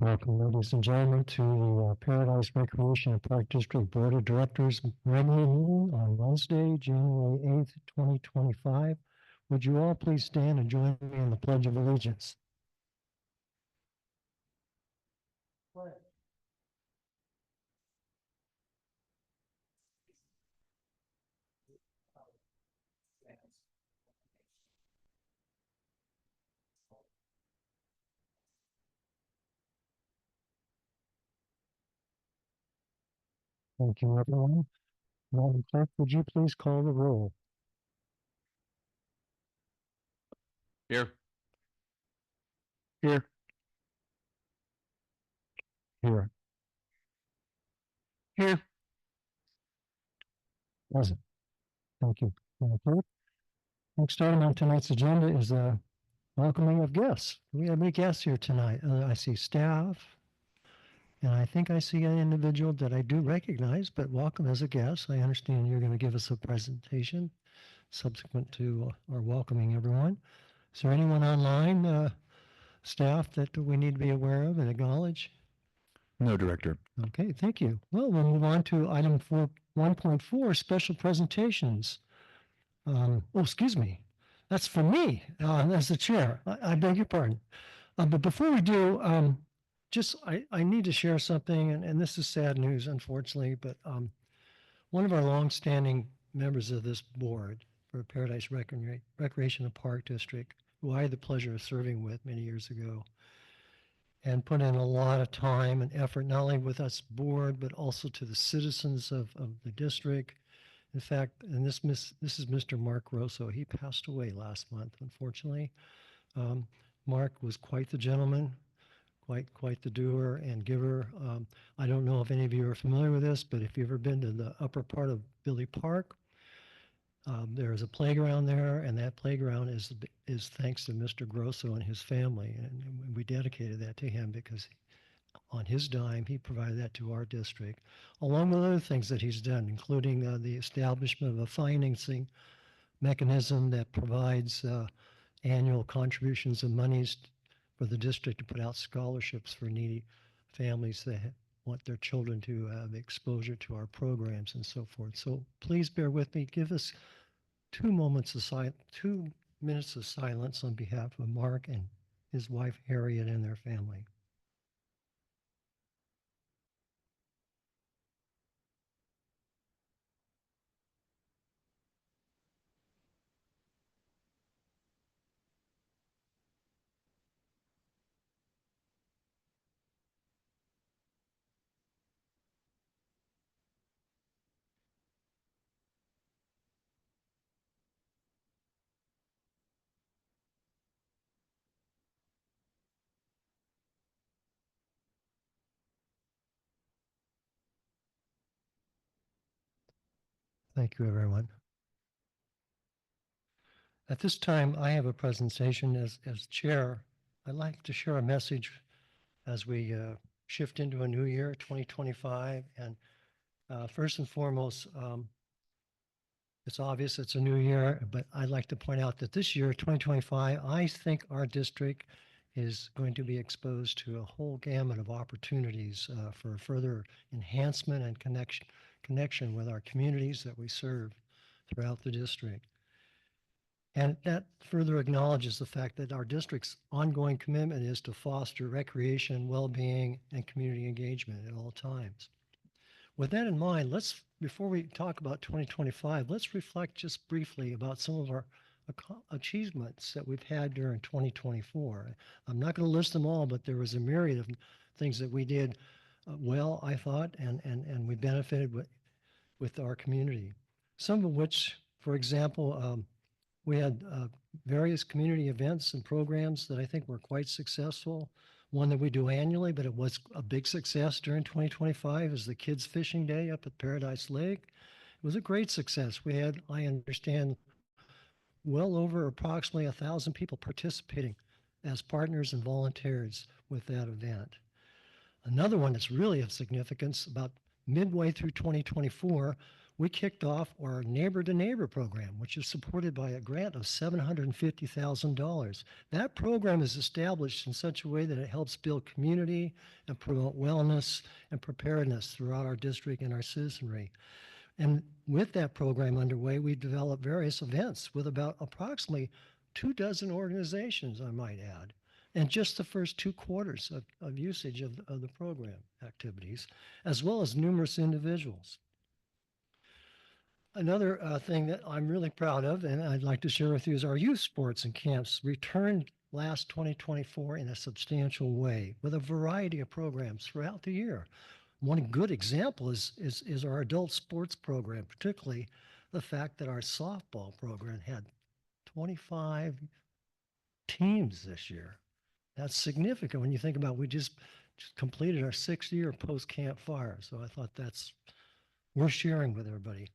Welcome, ladies and gentlemen, to the Paradise Recreation and Park District Board of Directors regular meeting on Wednesday, January 8th, 2025. Would you all please stand and join me in the Pledge of Allegiance? Thank you, everyone. Madam Clerk, would you please call the roll? Here. Here. Here. Here. Present. Thank you, Madam Clerk. Next item on tonight's agenda is the welcoming of guests. Do we have any guests here tonight? I see staff, and I think I see an individual that I do recognize, but welcome as a guest. I understand you're going to give us a presentation subsequent to our welcoming everyone. Is there anyone online, staff, that we need to be aware of and acknowledge? No, Director. Okay, thank you. Well, we'll move on to item 1.4, special presentations. Excuse me. That's for me as the chair. I beg your pardon. But before we do, I need to share something, and this is sad news, unfortunately, but one of our longstanding members of this board for Paradise Recreation and Park District, who I had the pleasure of serving with many years ago, and put in a lot of time and effort, not only with us board, but also to the citizens of the district. In fact, and this is Mr. Mark Rosso. He passed away last month, unfortunately. Mark was quite the gentleman, quite the doer and giver. I don't know if any of you are familiar with this, but if you've ever been to the upper part of Billy Park, there is a playground there, and that playground is thanks to Mr. Grosso and his family, and we dedicated that to him because on his dime he provided that to our district, along with other things that he's done, including the establishment of a financing mechanism that provides annual contributions of monies for the district to put out scholarships for needy families that want their children to have exposure to our programs and so forth. So please bear with me. Give us 2 minutes of silence on behalf of Mark and his wife Harriet and their family. Thank you, everyone. At this time, I have a presentation as chair. I'd like to share a message as we shift into a new year, 2025. And first and foremost, it's obvious it's a new year, but I'd like to point out that this year, 2025, I think our district is going to be exposed to a whole gamut of opportunities for further enhancement and connection with our communities that we serve throughout the district. And that further acknowledges the fact that our district's ongoing commitment is to foster recreation, well-being, and community engagement at all times. With that in mind, before we talk about 2025, let's reflect just briefly about some of our achievements that we've had during 2024. I'm not going to list them all, but there was a myriad of things that we did well, I thought, and we benefited with our community. Some of which, for example, we had various community events and programs that I think were quite successful. One that we do annually, but it was a big success during 2025, is the Kids Fishing Day up at Paradise Lake. It was a great success. We had, I understand, well over approximately 1,000 people participating as partners and volunteers with that event. Another one that's really of significance, about midway through 2024, we kicked off our Neighbor to Neighbor program, which is supported by a grant of $750,000. That program is established in such a way that it helps build community and promote wellness and preparedness throughout our district and our citizenry. And with that program underway, we developed various events with about approximately 24 organizations, I might add, and just the first 2 quarters of usage of the program activities, as well as numerous individuals. Another thing that I'm really proud of and I'd like to share with you is our youth sports and camps returned last 2024 in a substantial way with a variety of programs throughout the year. One good example is our adult sports program, particularly the fact that our softball program had 25 teams this year. That's significant when you think about we just completed our 6th year post Camp Fire. So I thought that's worth sharing with everybody.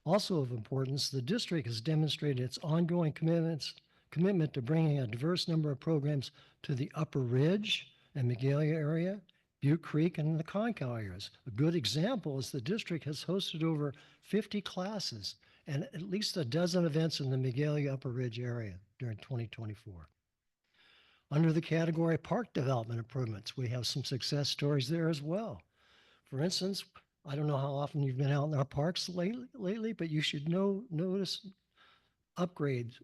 Also of importance, the district has demonstrated its ongoing commitment to bringing a diverse number of programs to the Upper Ridge and Magalia area, Butte Creek, and the Concow areas. A good example is the district has hosted over 50 classes and at least a dozen events in the Magalia Upper Ridge area during 2024. Under the category Park Development Improvements, we have some success stories there as well. For instance, I don't know how often you've been out in our parks lately, but you should notice upgrades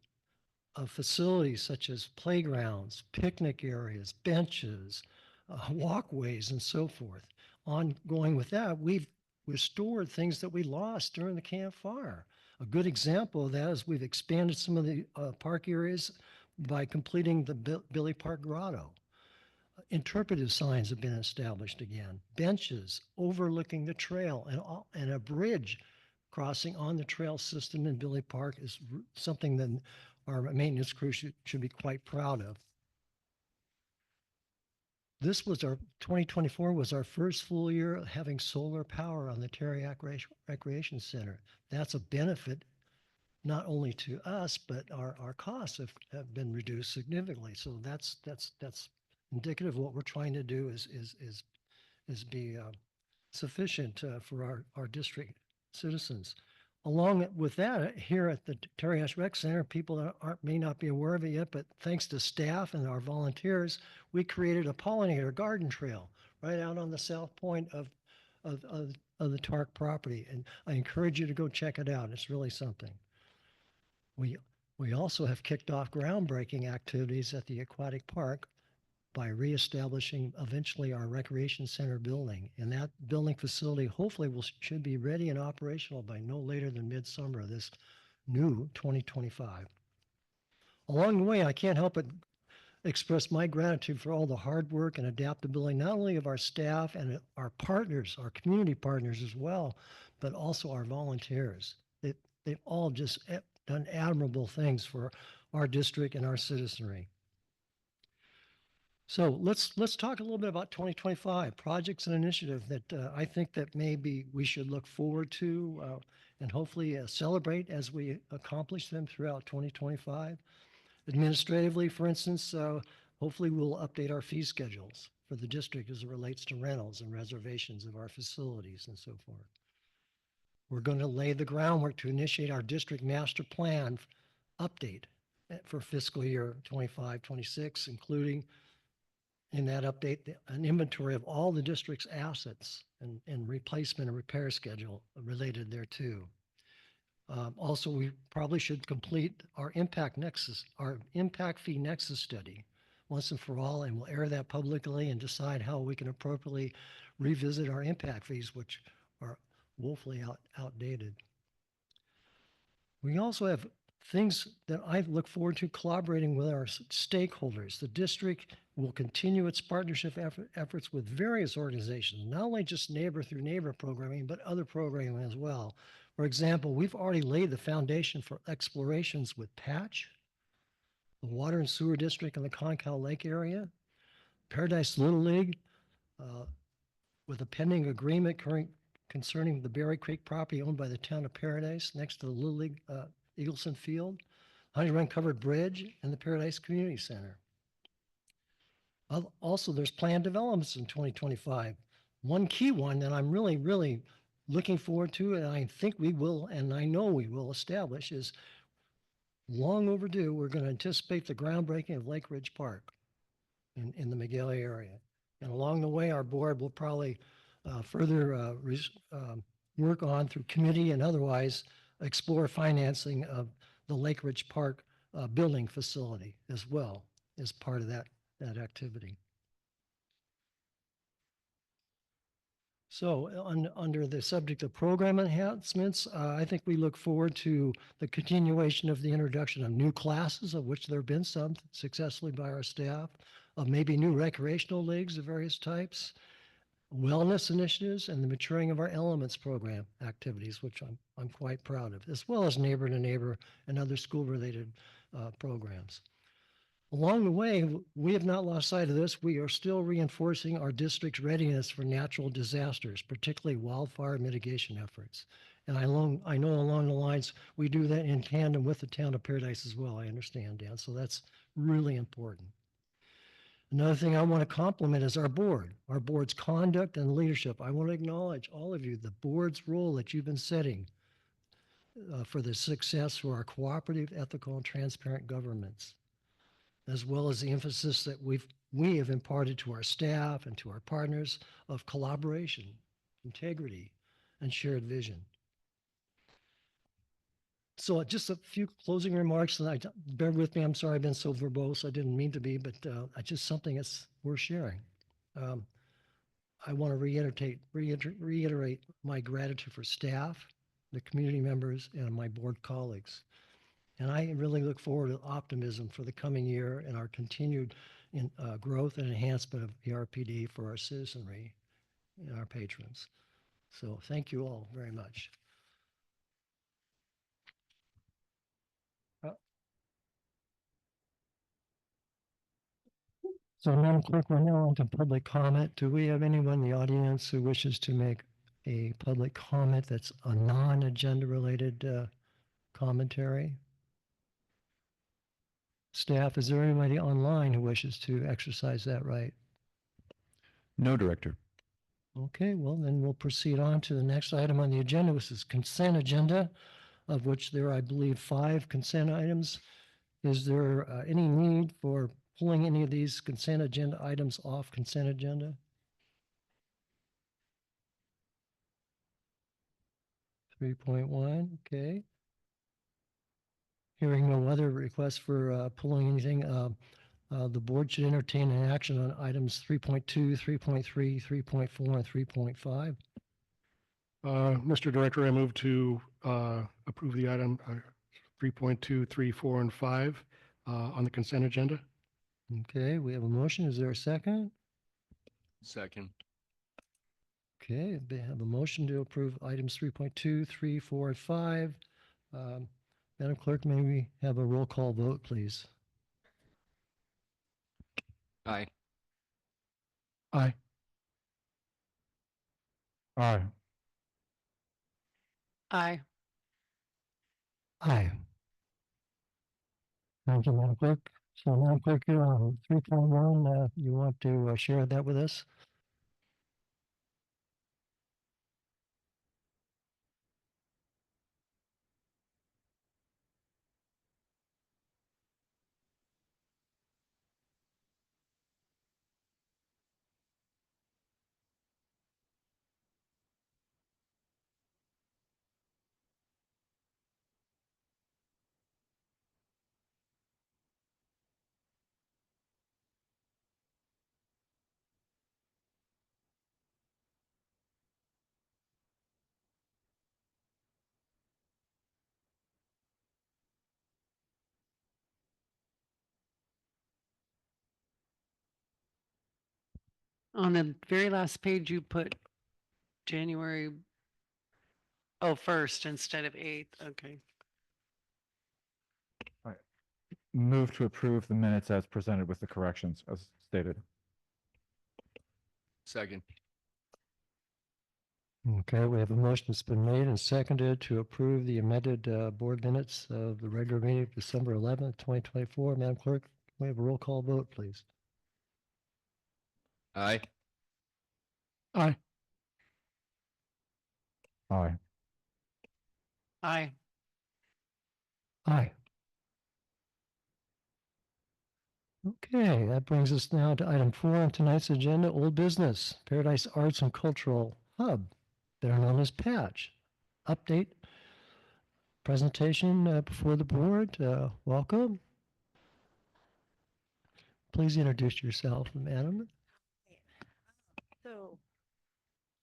of facilities such as playgrounds, picnic areas, benches, walkways, and so forth. Ongoing with that, we've restored things that we lost during the Camp Fire. A good example of that is we've expanded some of the park areas by completing the Billy Park Grotto. Interpretive signs have been established again, benches overlooking the trail, and a bridge crossing on the trail system in Billy Park is something that our maintenance crew should be quite proud of. This was our 2024 was our first full year having solar power on the Terriac Recreation Center. That's a benefit not only to us, but our costs have been reduced significantly. So that's indicative of what we're trying to do is be sufficient for our district citizens. Along with that, here at the Terry Ash Rec Center, people that may not be aware of it yet, but thanks to staff and our volunteers, we created a pollinator garden trail right out on the south point of the Tark property. And I encourage you to go check it out. It's really something. We also have kicked off groundbreaking activities at the aquatic park by reestablishing eventually our recreation center building. And that building facility hopefully should be ready and operational by no later than midsummer of this new 2025. Along the way, I can't help but express my gratitude for all the hard work and adaptability, not only of our staff and our partners, our community partners as well, but also our volunteers. They've all just done admirable things for our district and our citizenry. So let's talk a little bit about 2025 projects and initiatives that I think that maybe we should look forward to and hopefully celebrate as we accomplish them throughout 2025. Administratively, for instance, hopefully we'll update our fee schedules for the district as it relates to rentals and reservations of our facilities and so forth. We're going to lay the groundwork to initiate our district master plan update for fiscal year 25-26, including in that update an inventory of all the district's assets and replacement and repair schedule related thereto. Also, we probably should complete our impact fee nexus study once and for all, and we'll air that publicly and decide how we can appropriately revisit our impact fees, which are woefully outdated. We also have things that I look forward to collaborating with our stakeholders. The district will continue its partnership efforts with various organizations, not only just neighbor through neighbor programming, but other programming as well. For example, we've already laid the foundation for explorations with Patch, the Water and Sewer District in the Concow Lake area, Paradise Little League, with a pending agreement concerning the Berry Creek property owned by the town of Paradise next to the Little League Eagleson Field, Honey Run Covered Bridge, and the Paradise Community Center. Also, there's planned developments in 2025. One key one that I'm really looking forward to, and I think we will, and I know we will establish, is long overdue. We're going to anticipate the groundbreaking of Lake Ridge Park in the McGill area. And along the way, our board will probably further work on through committee and otherwise explore financing of the Lake Ridge Park building facility as well as part of that activity. So under the subject of program enhancements, I think we look forward to the continuation of the introduction of new classes, of which there have been some successfully by our staff, of maybe new recreational leagues of various types, wellness initiatives, and the maturing of our elements program activities, which I'm quite proud of, as well as neighbor to neighbor and other school-related programs. Along the way, we have not lost sight of this. We are still reinforcing our district's readiness for natural disasters, particularly wildfire mitigation efforts. And I know along the lines, we do that in tandem with the town of Paradise as well, I understand, Dan. So that's really important. Another thing I want to compliment is our board's conduct and leadership. I want to acknowledge all of you, the board's role that you've been setting for the success for our cooperative, ethical, and transparent governments, as well as the emphasis that we have imparted to our staff and to our partners of collaboration, integrity, and shared vision. So just a few closing remarks, and bear with me, I'm sorry I've been so verbose, I didn't mean to be, but just something that's worth sharing. I want to reiterate my gratitude for staff, the community members, and my board colleagues. And I really look forward to optimism for the coming year and our continued growth and enhancement of PRPD for our citizenry and our patrons. So thank you all very much. So Madam Clerk, we're now on to public comment. Do we have anyone in the audience who wishes to make a public comment that's a non-agenda related commentary? Staff, is there anybody online who wishes to exercise that right? No, Director. Okay, well, then we'll proceed on to the next item on the agenda, which is consent agenda, of which there are, I believe, 5 consent items. Is there any need for pulling any of these consent agenda items off consent agenda? 3.1, okay. Hearing no other requests for pulling anything, the board should entertain an action on items 3.2, 3.3, 3.4, and 3.5. Mr. Director, I move to approve the item 3.2, 3, 4, and 5 on the consent agenda. Okay, we have a motion. Is there a second? Second. Okay, we have a motion to approve items 3.2, 3, 4, and 5. Madam Clerk, may we have a roll call vote, please? Aye. Aye. Aye. Aye. Aye. Thank you, Madam Clerk. So Madam Clerk, you're on 3.1. You want to share that with us? On the very last page, you put January, 1st instead of 8th. Okay. Move to approve the minutes as presented with the corrections as stated. Second. Okay, we have a motion that's been made and seconded to approve the amended board minutes of the regular meeting of December 11th, 2024. Madam Clerk, can we have a roll call vote, please? Aye. Aye. Aye. Aye. Aye. Okay, that brings us now to item 4 on tonight's agenda, old business, Paradise Arts and Cultural Hub, better known as Patch. Update, presentation before the board. Welcome. Please introduce yourself, madam. So,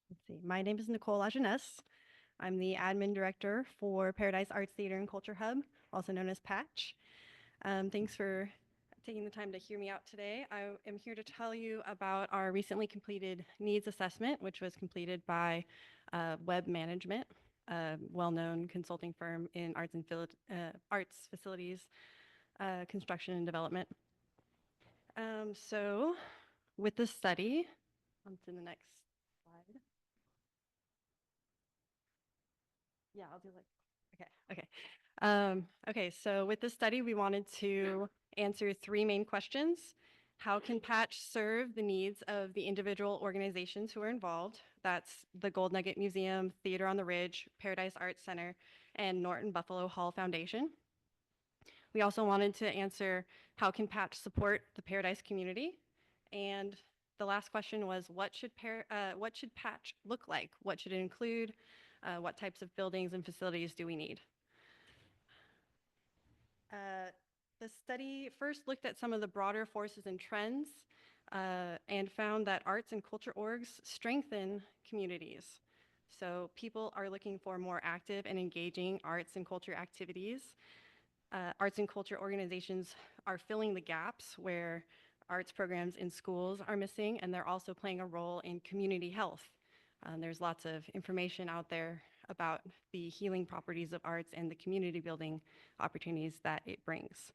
let's see. My name is Nicole Ageness. I'm the admin director for Paradise Arts Theater and Culture Hub, also known as Patch. Thanks for taking the time to hear me out today. I am here to tell you about our recently completed needs assessment, which was completed by Web Management, a well-known consulting firm in arts facilities, construction and development. So, with this study, on to the next slide. Yeah, I'll do okay. So with this study, we wanted to answer 3 main questions. How can Patch serve the needs of the individual organizations who are involved? That's the Gold Nugget Museum, Theater on the Ridge, Paradise Arts Center, and Norton Buffalo Hall Foundation. We also wanted to answer how can Patch support the Paradise community? And the last question was what should Patch look like? What should it include? What types of buildings and facilities do we need? The study first looked at some of the broader forces and trends and found that arts and culture orgs strengthen communities. So people are looking for more active and engaging arts and culture activities. Arts and culture organizations are filling the gaps where arts programs in schools are missing, and they're also playing a role in community health. There's lots of information out there about the healing properties of arts and the community building opportunities that it brings.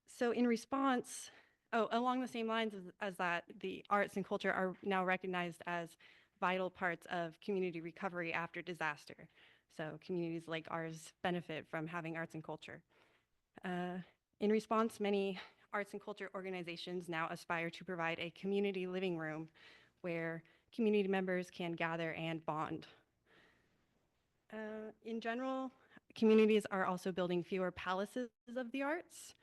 So in response, along the same lines as that, the arts and culture are now recognized as vital parts of community recovery after disaster. So communities like ours benefit from having arts and culture. In response, many arts and culture organizations now aspire to provide a community living room where community members can gather and bond. In general, communities are also building fewer palaces of the arts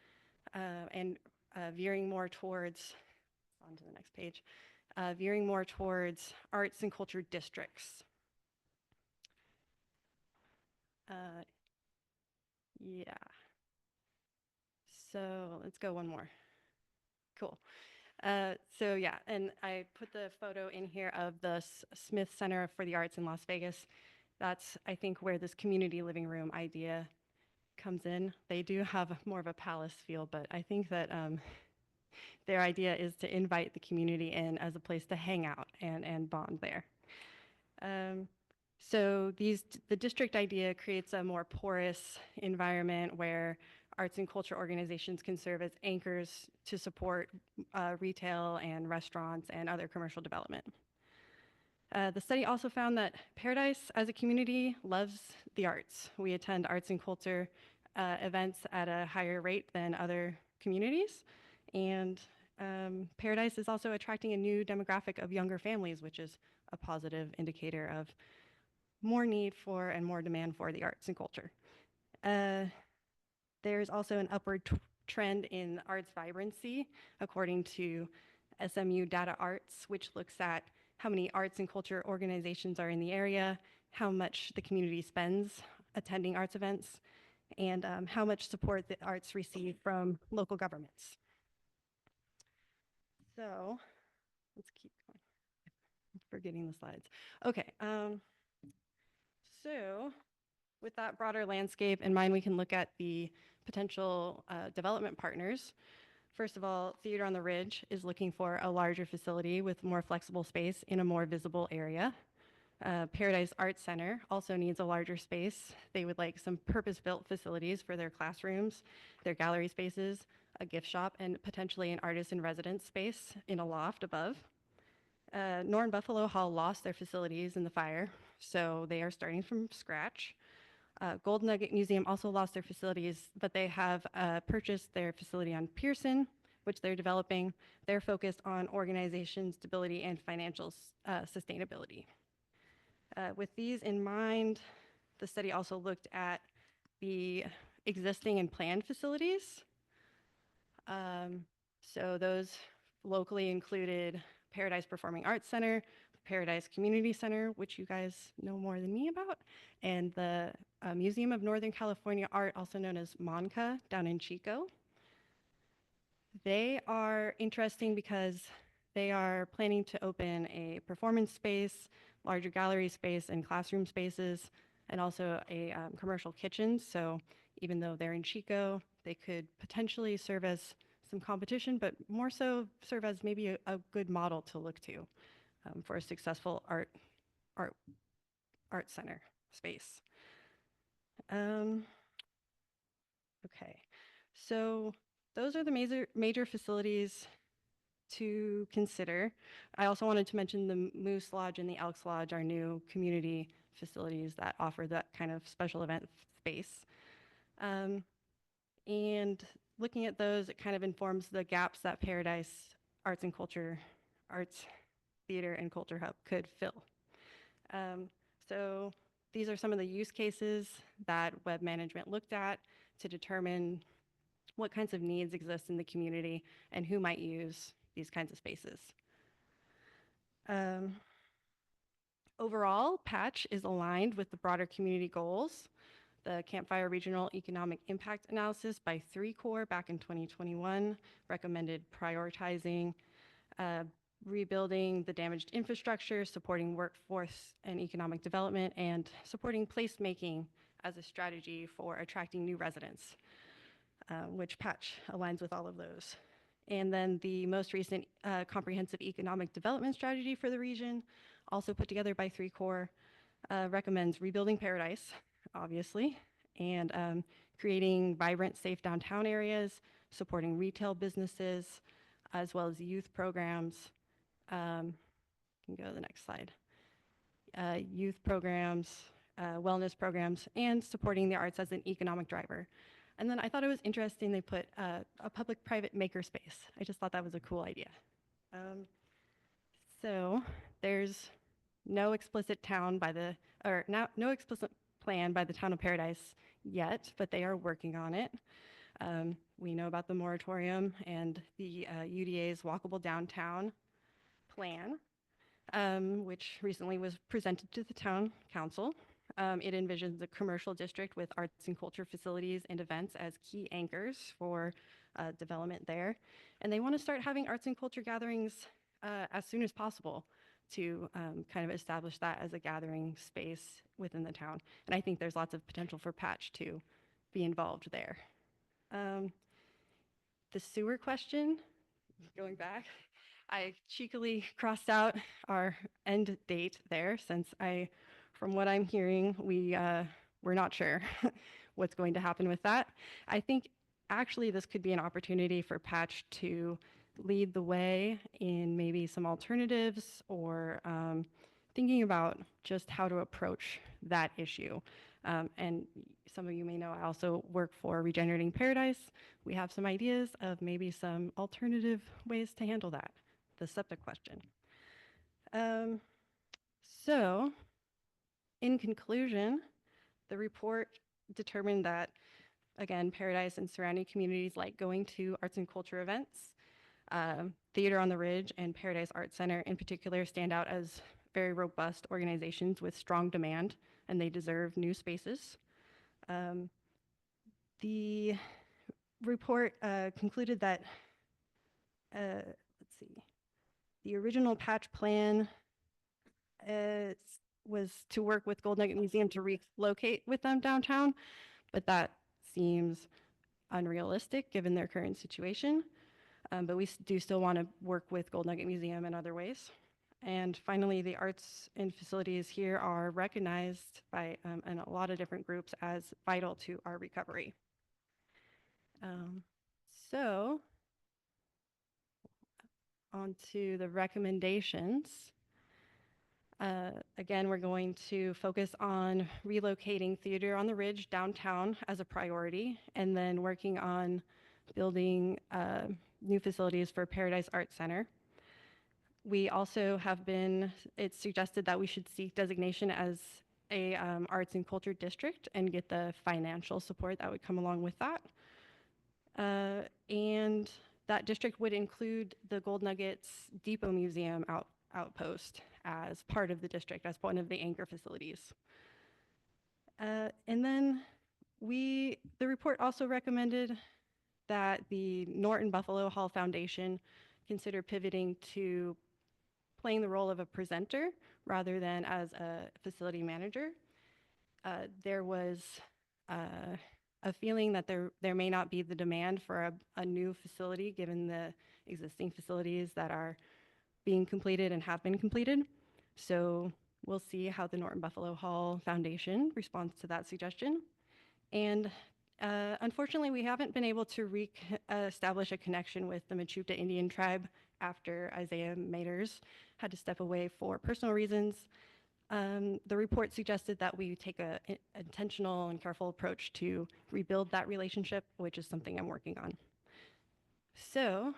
and veering more towards, on to the next page, veering more towards arts and culture districts. Yeah. So let's go one more. Cool. So yeah, and I put the photo in here of the Smith Center for the Arts in Las Vegas. That's, I think, where this community living room idea comes in. They do have more of a palace feel, but I think that their idea is to invite the community in as a place to hang out and bond there. So the district idea creates a more porous environment where arts and culture organizations can serve as anchors to support retail and restaurants and other commercial development. The study also found that Paradise as a community loves the arts. We attend arts and culture events at a higher rate than other communities. And Paradise is also attracting a new demographic of younger families, which is a positive indicator of more need for and more demand for the arts and culture. There's also an upward trend in arts vibrancy, according to SMU Data Arts, which looks at how many arts and culture organizations are in the area, how much the community spends attending arts events, and how much support the arts receive from local governments. So let's keep going. I'm forgetting the slides. Okay. So with that broader landscape in mind, we can look at the potential development partners. First of all, Theater on the Ridge is looking for a larger facility with more flexible space in a more visible area. Paradise Arts Center also needs a larger space. They would like some purpose-built facilities for their classrooms, their gallery spaces, a gift shop, and potentially an artist-in-residence space in a loft above. Norton Buffalo Hall lost their facilities in the fire, so they are starting from scratch. Gold Nugget Museum also lost their facilities, but they have purchased their facility on Pearson, which they're developing. They're focused on organization stability and financial sustainability. With these in mind, the study also looked at the existing and planned facilities. So those locally included Paradise Performing Arts Center, Paradise Community Center, which you guys know more than me about, and the Museum of Northern California Art, also known as MONCA, down in Chico. They are interesting because they are planning to open a performance space, larger gallery space, and classroom spaces, and also a commercial kitchen. So even though they're in Chico, they could potentially serve as some competition, but more so serve as maybe a good model to look to for a successful art center space. Okay, so those are the major facilities to consider. I also wanted to mention the Moose Lodge and the Elks Lodge, our new community facilities that offer that kind of special event space. And looking at those, it kind of informs the gaps that Paradise Arts and Culture, Arts Theater and Culture Hub could fill. So these are some of the use cases that web management looked at to determine what kinds of needs exist in the community and who might use these kinds of spaces. Overall, Patch is aligned with the broader community goals. The Campfire Regional Economic Impact Analysis by 3 Corps back in 2021 recommended prioritizing rebuilding the damaged infrastructure, supporting workforce and economic development, and supporting placemaking as a strategy for attracting new residents, which Patch aligns with all of those. And then the most recent comprehensive economic development strategy for the region, also put together by 3 Corps, recommends rebuilding Paradise, obviously, and creating vibrant, safe downtown areas, supporting retail businesses, as well as youth programs. You can go to the next slide. Youth programs, wellness programs, and supporting the arts as an economic driver. And then I thought it was interesting they put a public-private makerspace. I just thought that was a cool idea. So there's no explicit no explicit plan by the town of Paradise yet, but they are working on it. We know about the moratorium and the UDA's walkable downtown plan, which recently was presented to the town council. It envisions a commercial district with arts and culture facilities and events as key anchors for development there. And they want to start having arts and culture gatherings as soon as possible to kind of establish that as a gathering space within the town. And I think there's lots of potential for Patch to be involved there. The sewer question, going back, I cheekily crossed out our end date there since from what I'm hearing, we're not sure what's going to happen with that. I think actually this could be an opportunity for Patch to lead the way in maybe some alternatives or thinking about just how to approach that issue. And some of you may know I also work for Regenerating Paradise. We have some ideas of maybe some alternative ways to handle that, the septic question. So in conclusion, the report determined that, again, Paradise and surrounding communities like going to arts and culture events. Theater on the Ridge and Paradise Art Center in particular stand out as very robust organizations with strong demand, and they deserve new spaces. The report concluded that, let's see, the original Patch plan was to work with Gold Nugget Museum to relocate with them downtown, but that seems unrealistic given their current situation. But we do still want to work with Gold Nugget Museum in other ways. And finally, the arts and facilities here are recognized by and a lot of different groups as vital to our recovery. So on to the recommendations. Again, we're going to focus on relocating Theater on the Ridge downtown as a priority, and then working on building new facilities for Paradise Art Center. We also have been, it's suggested that we should seek designation as a arts and culture district and get the financial support that would come along with that. And that district would include the Gold Nuggets Depot Museum outpost as part of the district, as one of the anchor facilities. And then the report also recommended that the Norton Buffalo Hall Foundation consider pivoting to playing the role of a presenter rather than as a facility manager. There was a feeling that there may not be the demand for a new facility given the existing facilities that are being completed and have been completed. So we'll see how the Norton Buffalo Hall Foundation responds to that suggestion. And unfortunately, we haven't been able to establish a connection with the Mechoopda Indian tribe after Isaiah Maters had to step away for personal reasons. The report suggested that we take an intentional and careful approach to rebuild that relationship, which is something I'm working on. So,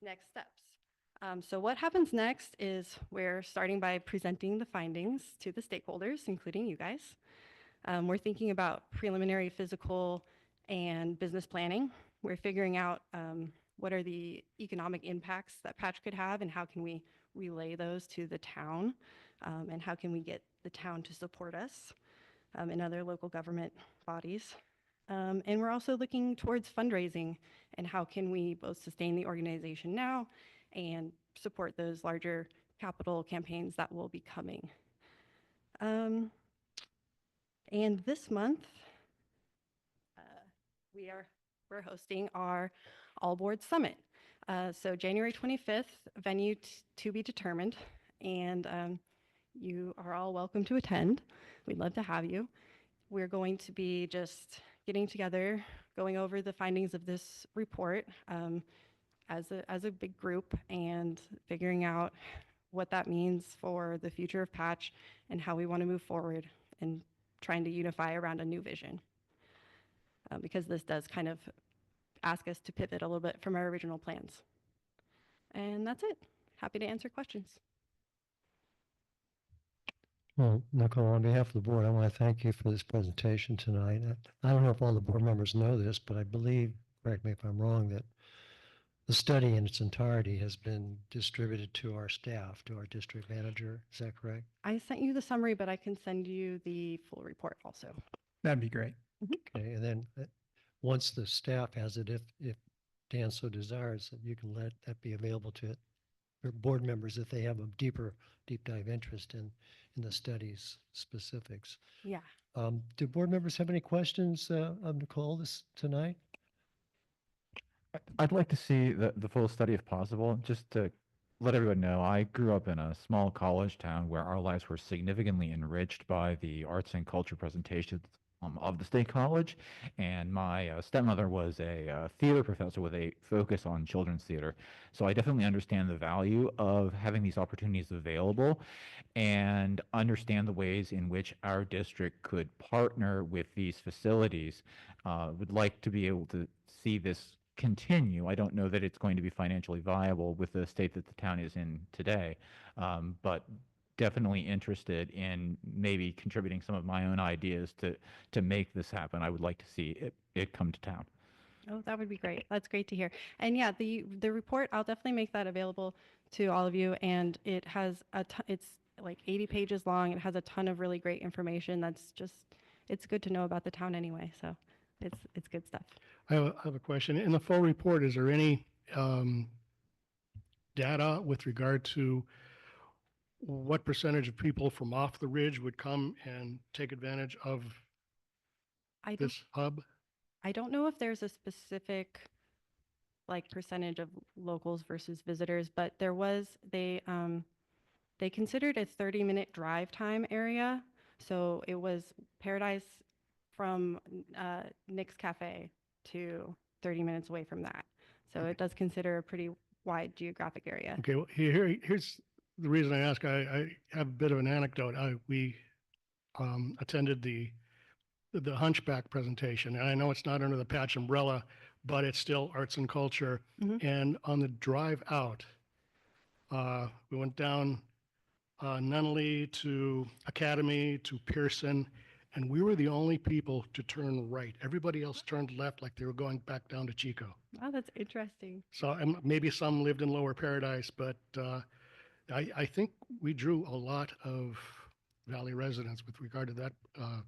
next steps. So what happens next is we're starting by presenting the findings to the stakeholders, including you guys. We're thinking about preliminary physical and business planning. We're figuring out what are the economic impacts that Patch could have and how can we relay those to the town and how can we get the town to support us and other local government bodies. And we're also looking towards fundraising and how can we both sustain the organization now and support those larger capital campaigns that will be coming. And this month, we're hosting our All Board Summit. So January 25th, venue to be determined, and you are all welcome to attend. We'd love to have you. We're going to be just getting together, going over the findings of this report as a big group and figuring out what that means for the future of Patch and how we want to move forward and trying to unify around a new vision. Because this does kind of ask us to pivot a little bit from our original plans. And that's it. Happy to answer questions. Well, Nicole, on behalf of the board, I want to thank you for this presentation tonight. I don't know if all the board members know this, but I believe, correct me if I'm wrong, that the study in its entirety has been distributed to our staff, to our district manager. Is that correct? I sent you the summary, but I can send you the full report also. That'd be great. Okay, and then once the staff has it, if Dan so desires, that you can let that be available to your board members if they have a deep dive interest in the study's specifics. Yeah. Do board members have any questions of Nicole tonight? I'd like to see the full study if possible, just to let everyone know. I grew up in a small college town where our lives were significantly enriched by the arts and culture presentations of the state college, and my stepmother was a theater professor with a focus on children's theater. So I definitely understand the value of having these opportunities available and understand the ways in which our district could partner with these facilities. Would like to be able to see this continue. I don't know that it's going to be financially viable with the state that the town is in today, but definitely interested in maybe contributing some of my own ideas to make this happen. I would like to see it come to town. Oh, that would be great. That's great to hear. And yeah, the report, I'll definitely make that available to all of you. And it has it's like 80 pages long. It has a ton of really great information. That's just, it's good to know about the town anyway. So it's good stuff. I have a question. In the full report, is there any data with regard to what percentage of people from off the ridge would come and take advantage of this hub? I don't know if there's a specific like percentage of locals versus visitors, but there was, they considered a 30-minute drive time area. So it was Paradise from Nick's Cafe to 30 minutes away from that. So it does consider a pretty wide geographic area. Okay, well, here's the reason I ask. I have a bit of an anecdote. We attended the Hunchback presentation, and I know it's not under the Patch umbrella, but it's still arts and culture. Mhm. And on the drive out, we went down Nunnally to Academy to Pearson, and we were the only people to turn right. Everybody else turned left like they were going back down to Chico. Oh, that's interesting. So maybe some lived in Lower Paradise, but I think we drew a lot of Valley residents with regard to that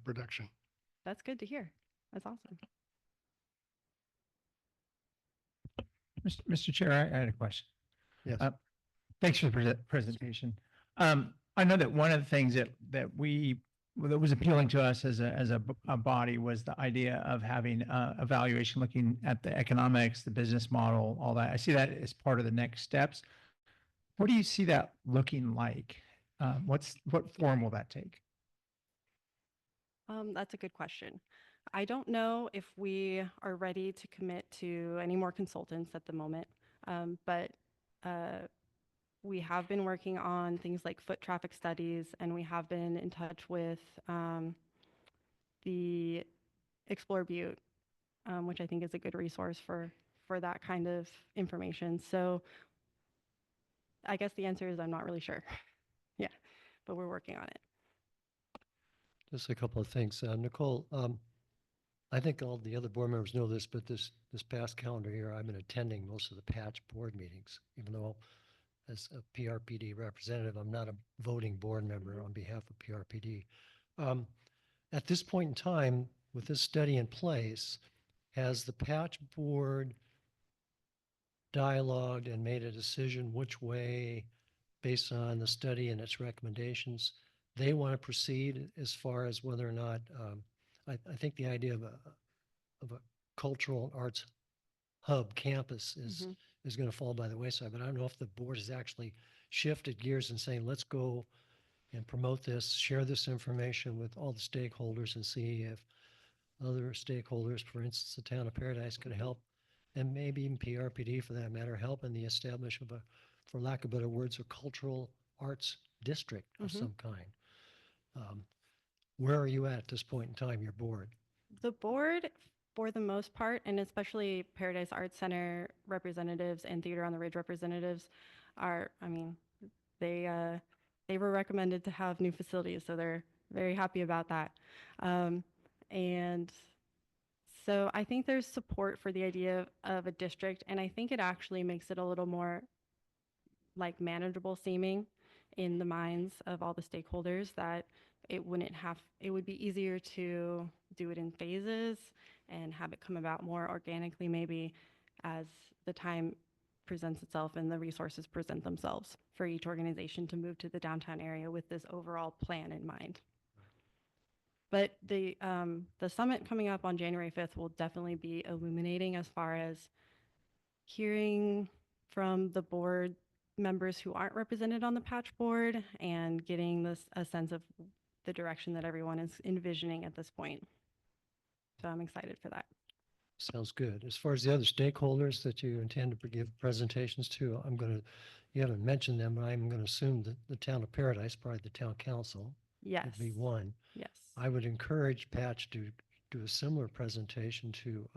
production. That's good to hear. That's awesome. Mr. Chair, I had a question. Yes. Thanks for the presentation. I know that one of the things that was appealing to us as a body was the idea of having evaluation, looking at the economics, the business model, all that. I see that as part of the next steps. What do you see that looking like? What form will that take? That's a good question. I don't know if we are ready to commit to any more consultants at the moment, but we have been working on things like foot traffic studies, and we have been in touch with the Explore Butte, which I think is a good resource for that kind of information. So I guess the answer is I'm not really sure. Yeah, but we're working on it. Just a couple of things. Nicole, I think all the other board members know this, but this past calendar year, I've been attending most of the patch board meetings, even though as a PRPD representative, I'm not a voting board member on behalf of PRPD. At this point in time, with this study in place, has the patch board dialogued and made a decision which way, based on the study and its recommendations, they want to proceed as far as whether or not, I think the idea of a cultural and arts hub campus is going to fall by the wayside, but I don't know if the board has actually shifted gears and saying, let's go and promote this, share this information with all the stakeholders and see if other stakeholders, for instance, the town of Paradise, could help, and maybe even PRPD for that matter, help in the establishment of a, for lack of better words, a cultural arts district of some kind. Where are you at this point in time, your board? The board, for the most part, and especially Paradise Arts Center representatives and Theater on the Ridge representatives, are, I mean, they were recommended to have new facilities, so they're very happy about that. And so I think there's support for the idea of a district, and I think it actually makes it a little more like manageable seeming in the minds of all the stakeholders, that it would be easier to do it in phases and have it come about more organically, maybe as the time presents itself and the resources present themselves for each organization to move to the downtown area with this overall plan in mind. But the summit coming up on January 5th will definitely be illuminating as far as hearing from the board members who aren't represented on the patch board and getting a sense of the direction that everyone is envisioning at this point. So I'm excited for that. Sounds good. As far as the other stakeholders that you intend to give presentations to, you haven't mentioned them, but I'm going to assume that the town of Paradise, probably the town council, Yes. would be one. Yes. I would encourage Patch to do a similar presentation to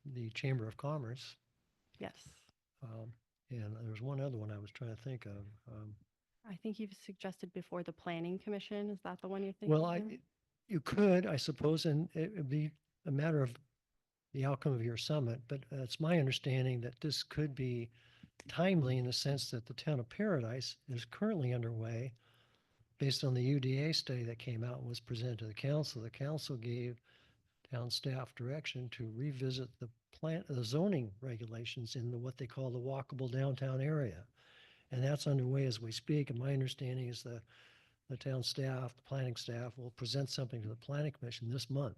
the Chamber of Commerce. Yes. And there's one other one I was trying to think of. I think you've suggested before the Planning Commission. Is that the one you're thinking? Well, you could, I suppose, and it would be a matter of the outcome of your summit, but it's my understanding that this could be timely in the sense that the town of Paradise is currently underway based on the UDA study that came out and was presented to the council. The council gave town staff direction to revisit the zoning regulations in what they call the walkable downtown area. And that's underway as we speak. And my understanding is the town staff, the planning staff will present something to the planning commission this month.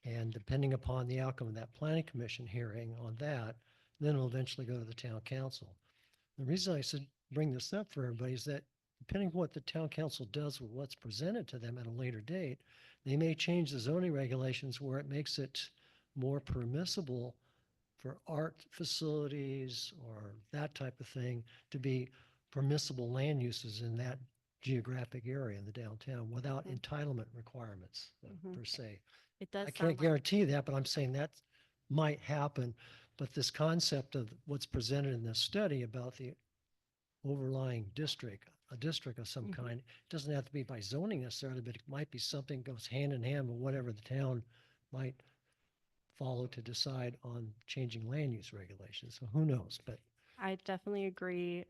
And depending upon the outcome of that planning commission hearing on that, then it'll eventually go to the town council. The reason I said bring this up for everybody is that depending on what the town council does with what's presented to them at a later date, they may change the zoning regulations where it makes it more permissible for art facilities or that type of thing to be permissible land uses in that geographic area in the downtown without entitlement requirements per se. It does I sound can't like, guarantee that, but I'm saying that might happen. But this concept of what's presented in this study about the overlying district, a district of some Mhm. kind, doesn't have to be by zoning necessarily, but it might be something goes hand in hand with whatever the town might follow to decide on changing land use regulations. So who knows? But I definitely agree.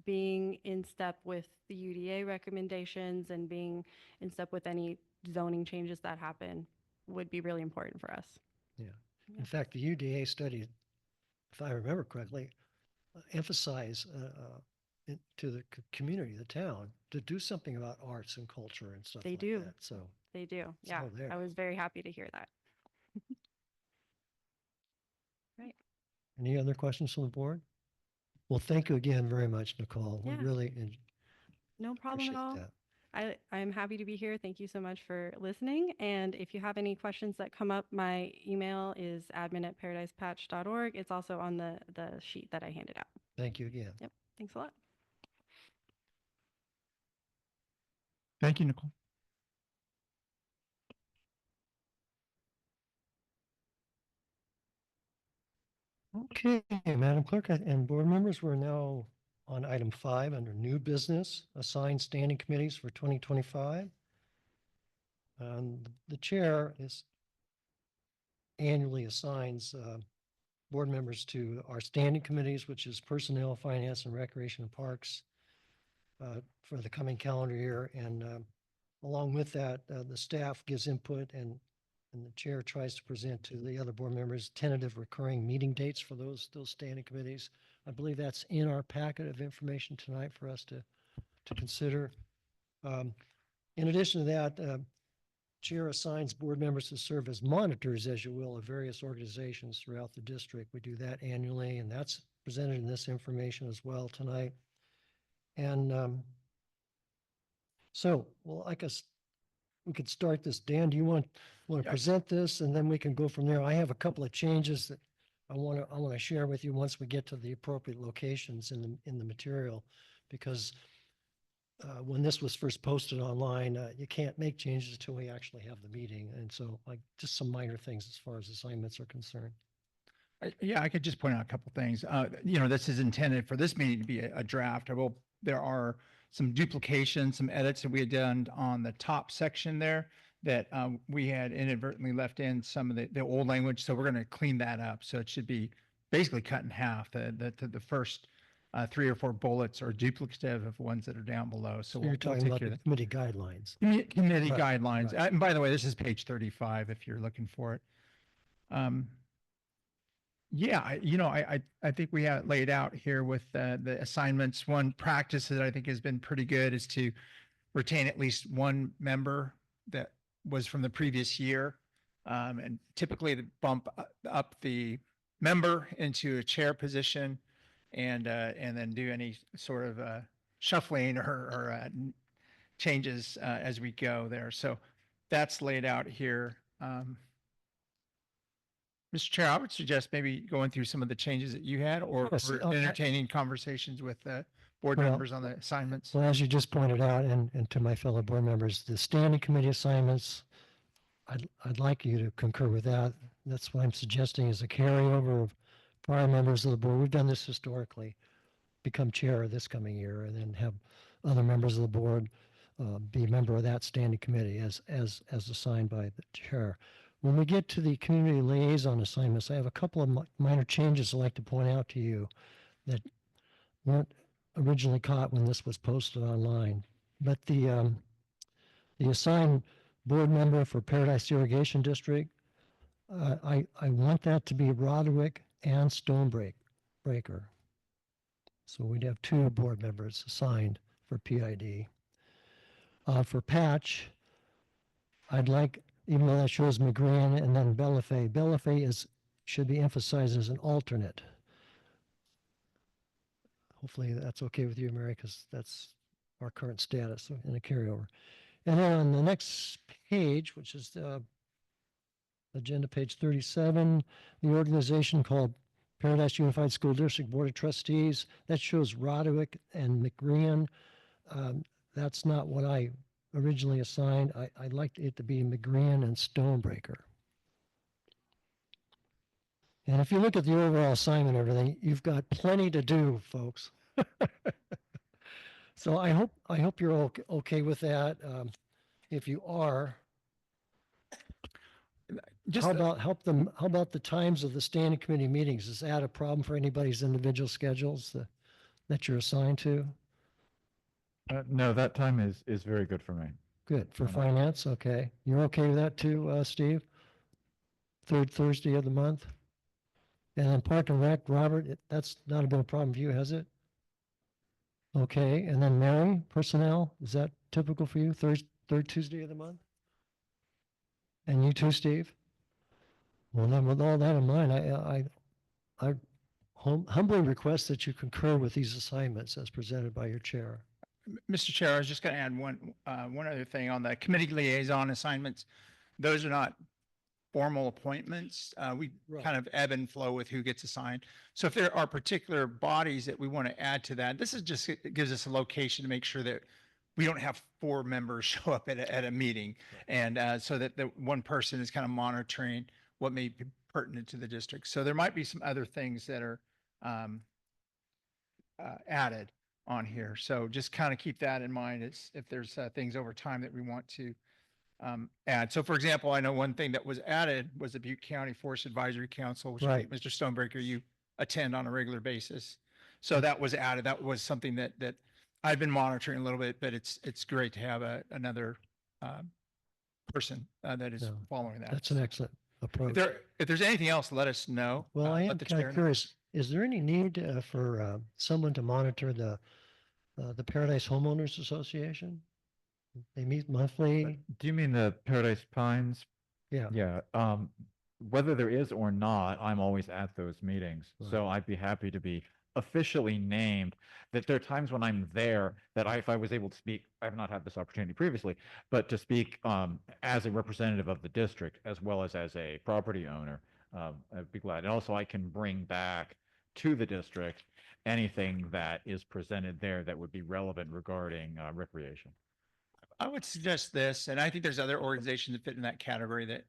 Being in step with the UDA recommendations and being in step with any zoning changes that happen would be really important for us. yeah. Yeah. In fact, the UDA study, if I remember correctly, emphasize to the community, the town, to do something about arts and culture and stuff They like do. that. So They do. Yeah. there. I was very happy to hear that. Right. Any other questions from the board? Well, thank you again very much, Nicole. We Yeah. really No problem at appreciate all. that. I'm happy to be here. Thank you so much for listening. And if you have any questions that come up, my email is admin@paradisepatch.org. It's also on the sheet that I handed out. Thank you again. Yep. Thanks a lot. Thank you, Nicole. Okay, Madam Clerk and board members, we're now on item 5 under new business, assigned standing committees for 2025. The chair is annually assigns board members to our standing committees, which is Personnel, Finance, and Recreation and Parks for the coming calendar year. And along with that, the staff gives input and the chair tries to present to the other board members tentative recurring meeting dates for those standing committees. I believe that's in our packet of information tonight for us to consider. In addition to that, chair assigns board members to serve as monitors, as you will, of various organizations throughout the district. We do that annually, and that's presented in this information as well tonight. And so, well, I guess we could start this. Dan, do you want to Yeah. present this, and then we can go from there? I have a couple of changes that I want to share with you once we get to the appropriate locations in the material, because when this was first posted online, you can't make changes until we actually have the meeting. And so like just some minor things as far as assignments are concerned. Yeah, I could just point out a couple things. This is intended for this meeting to be a draft. There are some duplications, some edits that we had done on the top section there that we had inadvertently left in some of the old language. So we're going to clean that up. So it should be basically cut in half. The first 3 or 4 bullets are duplicative of ones that are down below. So So you're talking take about care the of committee guidelines. that. Committee Right, guidelines. right. And by the way, this is page 35 if you're looking for it. Yeah, I think we have it laid out here with the assignments. One practice that I think has been pretty good is to retain at least one member that was from the previous year. And typically to bump up the member into a chair position and then do any sort of shuffling or changes as we go there. So that's laid out here. Mr. Chair, I would suggest maybe going through some of the changes that you had or Yes, entertaining conversations with board Well, members on the assignments. Well, as you just pointed out, and to my fellow board members, the standing committee assignments, I'd like you to concur with that. That's what I'm suggesting is a carryover of prior members of the board. We've done this historically, become chair this coming year, and then have other members of the board be a member of that standing committee as assigned by the chair. When we get to the community liaison assignments, I have a couple of minor changes I'd like to point out to you that weren't originally caught when this was posted online. But the assigned board member for Paradise Irrigation District, I want that to be Roderick and Stonebreaker. So we'd have 2 board members assigned for PID. For Patch, I'd like, even though that shows McGran and then Bellafay should be emphasized as an alternate. Hopefully that's okay with you, Mary, because that's our current status in a carryover. And then on the next page, which is agenda page 37, the organization called Paradise Unified School District Board of Trustees, that shows Roderick and McGrean. That's not what I originally assigned. I'd like it to be McGrean and Stonebreaker. And if you look at the overall assignment and everything, you've got plenty to do, folks. So I hope you're okay with that. If you are, Just, how about the times of the standing committee meetings? Is that a problem for anybody's individual schedules that you're assigned to? No, that time is very good for me. Good. For Why not? finance, okay. You're okay with that too, Steve? Third Thursday of the month? And then Park and Rec, Robert, that's not been a problem for you, has it? Okay, and then Mary, personnel, is that typical for you, third Tuesday of the month? And you too, Steve? Well, then with all that in mind, I humbly request that you concur with these assignments as presented by your chair. Mr. Chair, I was just going to add one other thing on the committee liaison assignments. Those are not formal appointments. We Right. kind of ebb and flow with who gets assigned. So if there are particular bodies that we want to add to that, this is just, it gives us a location to make sure that we don't have 4 members show up at a meeting. And so that the one person is kind of monitoring what may be pertinent to the district. So there might be some other things that are added on here. So just kind of keep that in mind as if there's things over time that we want to add. So for example, I know one thing that was added was the Butte County Forest Advisory Council, which I think, Right. Mr. Stonebreaker, you attend on a regular basis. So that was added. That was something that I've been monitoring a little bit, but it's great to have another person that is No, following that. That's an excellent approach. If there's anything else, let us know. Well, I Let am the kind chair of know. curious, is there any need for someone to monitor the Paradise Homeowners Association? They meet monthly. Do you mean the Paradise Pines? Yeah. Yeah. Whether there is or not, I'm always at those meetings. So I'd be happy to be officially named. That there are times when I'm there that if I was able to speak, I have not had this opportunity previously, but to speak as a representative of the district as well as a property owner, I'd be glad. And also I can bring back to the district anything that is presented there that would be relevant regarding recreation. I would suggest this, and I think there's other organizations that fit in that category that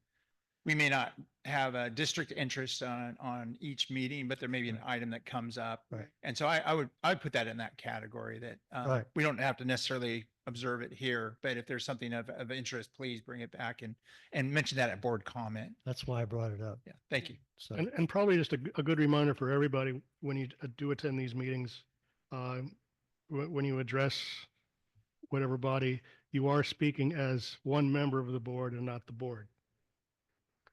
we may not have a district interest on each meeting, but there may be an item that comes up. Right. And so I'd put that in that category that Right. we don't have to necessarily observe it here, but if there's something of interest, please bring it back and mention that at board comment. That's why I brought it up. Yeah, thank you. So, And probably just a good reminder for everybody, when you do attend these meetings, when you address whatever body, you are speaking as one member of the board and not the board.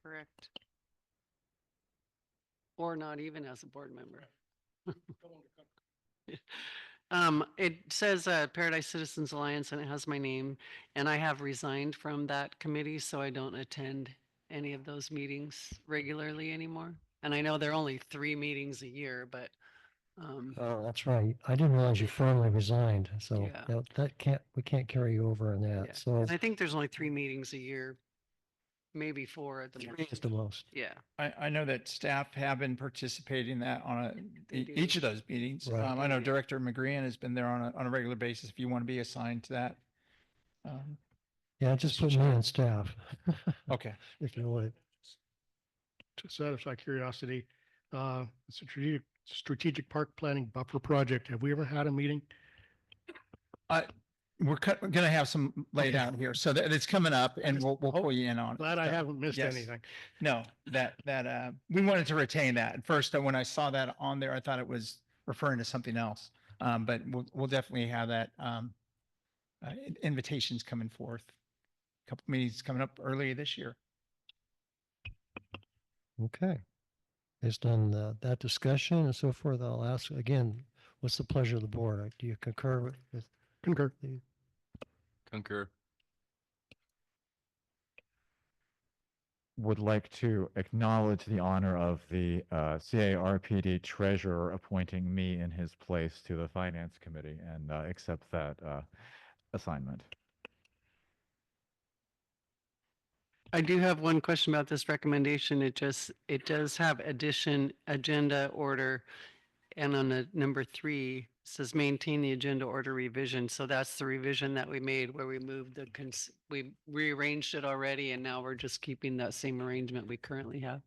Correct. Or not even as a board member. It says Paradise Citizens Alliance and it has my name, and I have resigned from that committee, so I don't attend any of those meetings regularly anymore. And I know there are only 3 meetings a year, but oh, that's right. I didn't realize you formally resigned. So Yeah. we can't carry you over on that. yeah. So And I think there's only 3 meetings a year, maybe 4 at the 3 most. is the most. Yeah. I know that staff have been participating in that on They do. each of those meetings. Right. I know They do. Director McGrean has been there on a regular basis if you want to be assigned to that. Yeah, just Mr. put me Chair. on staff Okay. if you would. To satisfy curiosity, strategic park planning buffer project. Have we ever had a meeting? We're going to have some laid Okay. out here. So that it's coming up and we'll pull you in on it. Glad I So, haven't missed yes. anything. No, that we wanted to retain that. At first, when I saw that on there, I thought it was referring to something else. But we'll definitely have that invitations coming forth. A couple meetings coming up early this year. Okay. Based on that discussion and so forth, I'll ask again, what's the pleasure of the board? Do you concur with Concur. the, Concur. Would like to acknowledge the honor of the CARPD treasurer appointing me in his place to the finance committee and accept that assignment. I do have one question about this recommendation. It does have agenda order. And on the number 3, it says maintain the agenda order revision. So that's the revision that we made where we moved we rearranged it already and now we're just keeping that same arrangement we currently have.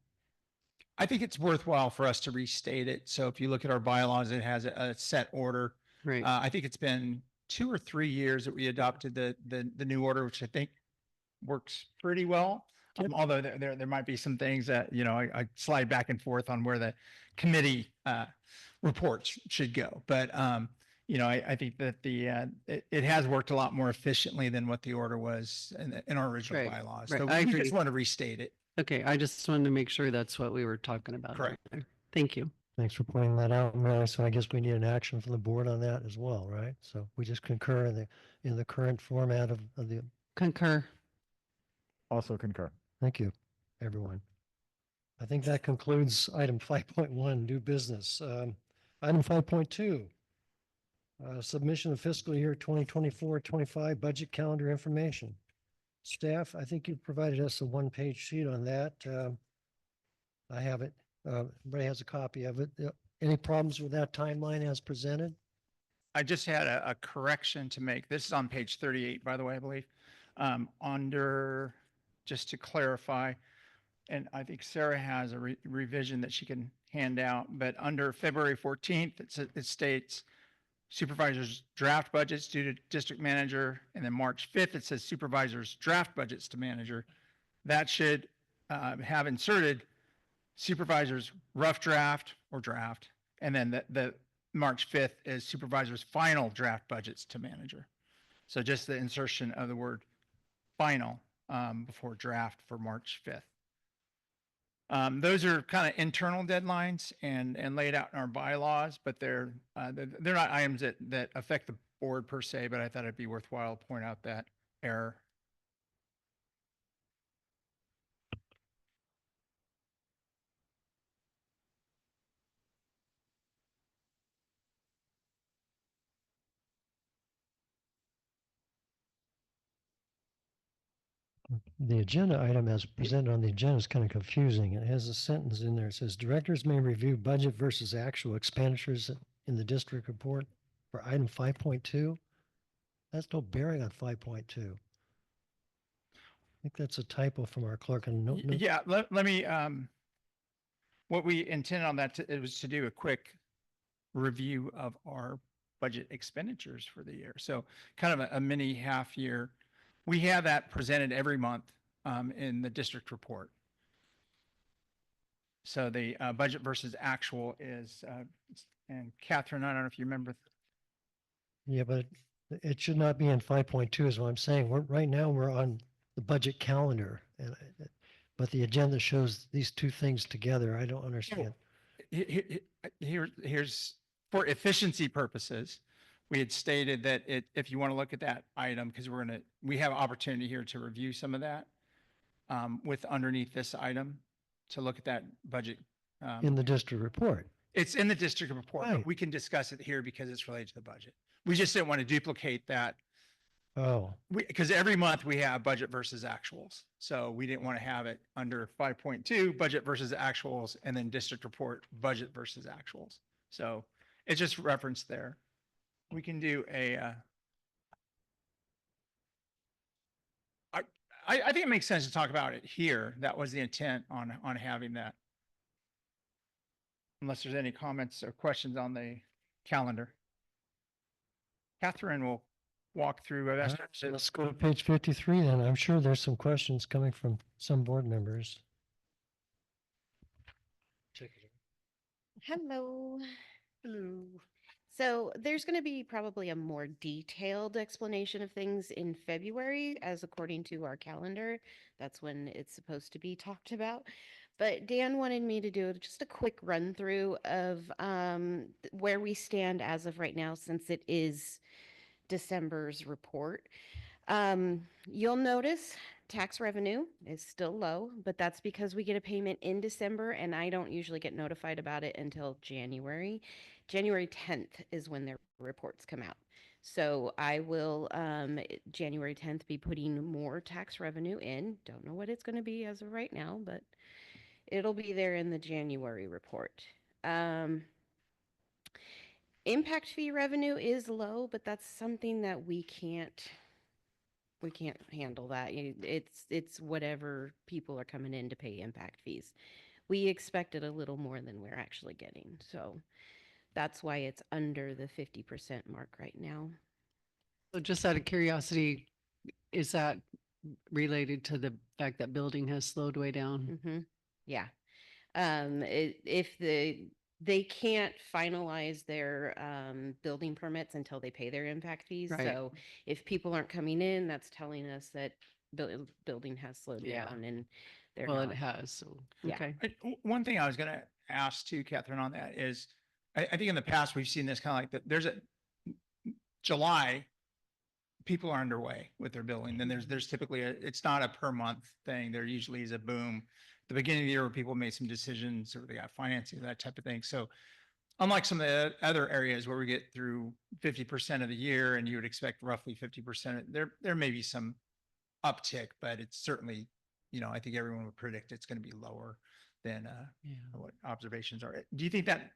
I think it's worthwhile for us to restate it. So if you look at our bylaws, it has a set order. Right. I think it's been 2 or 3 years that we adopted the new order, which I think works pretty well. Although there might be some things that, I slide back and forth on where the committee reports should go. But, I think that it has worked a lot more efficiently than what the order was in our original Right, bylaws. right. So I we agree. just want to restate it. Okay, I just wanted to make sure that's what we were talking about. Correct. there. Thank you. Thanks for pointing that out, Mary. So I guess we need an action from the board on that as well, right? So we just concur in the current format of the, Concur. Also concur. thank you, everyone. I think that concludes item 5.1, new business. Item 5.2, submission of fiscal year 2024-25 budget calendar information. Staff, I think you provided us a one-page sheet on that. I have it. Everybody has a copy of it. Any problems with that timeline as presented? I just had a correction to make. This is on page 38, by the way, I believe. Under, just to clarify, and I think Sarah has a revision that she can hand out, but under February 14th, it states supervisors draft budgets due to district manager, and then March 5th, it says supervisors draft budgets to manager. That should have inserted supervisors rough draft or draft, and then the March 5th is supervisors final draft budgets to manager. So just the insertion of the word final before draft for March 5th. Those are kind of internal deadlines and laid out in our bylaws, but they're not items that affect the board per se, but I thought it'd be worthwhile to point out that error. The agenda item as presented on the agenda is kind of confusing. It has a sentence in there. It says directors may review budget versus actual expenditures in the district report for item 5.2. That's no bearing on 5.2. I think that's a typo from our clerk and no, Yeah, let me, what we intended on that, it was to do a quick review of our budget expenditures for the year. So kind of a mini half year. We have that presented every month in the district report. So the budget versus actual is, and Catherine, I don't know if you remember. Yeah, but it should not be in 5.2 is what I'm saying. Right now we're on the budget calendar, but the agenda shows these two things together. I don't understand. Here's for efficiency purposes. We had stated that if you want to look at that item, because we have opportunity here to review some of that with underneath this item to look at that budget. In the district report. It's in the district report, but Right. we can discuss it here because it's related to the budget. We just didn't want to duplicate that. Oh, Because every month we have budget versus actuals. So we didn't want to have it under 5.2 budget versus actuals and then district report budget versus actuals. So it's just referenced there. We can do I think it makes sense to talk about it here. That was the intent on having that. Unless there's any comments or questions on the calendar. Catherine will walk through. all right, so let's go to page 53 then. I'm sure there's some questions coming from some board members. Check it out. Hello. Hello. So there's going to be probably a more detailed explanation of things in February, as according to our calendar. That's when it's supposed to be talked about. But Dan wanted me to do just a quick run through of where we stand as of right now, since it is December's report. You'll notice tax revenue is still low, but that's because we get a payment in December and I don't usually get notified about it until January. January 10th is when their reports come out. So I will, January 10th, be putting more tax revenue in. Don't know what it's going to be as of right now, but it'll be there in the January report. Impact fee revenue is low, but that's something that we can't handle that. It's whatever people are coming in to pay impact fees. we expected a little more than we're actually getting. So that's why it's under the 50% mark right now. So just out of curiosity, is that related to the fact that building has slowed way down? Hmm. Yeah. If they can't finalize their building permits until they pay their impact fees. Right. So if people aren't coming in, that's telling us that building has slowed Yeah. down and they're Well, not. it has, so, Yeah. okay. One thing I was going to ask too, Catherine, on that is, I think in the past we've seen this kind of like that. There's a July, people are underway with their billing. Then there's typically it's not a per month thing. There usually is a boom at the beginning of the year where people made some decisions or they got financing, that type of thing. So unlike some of the other areas where we get through 50% of the year and you would expect roughly 50%, there may be some uptick, but it's certainly, I think everyone would predict it's going to be lower than Yeah. what observations are. Do you think that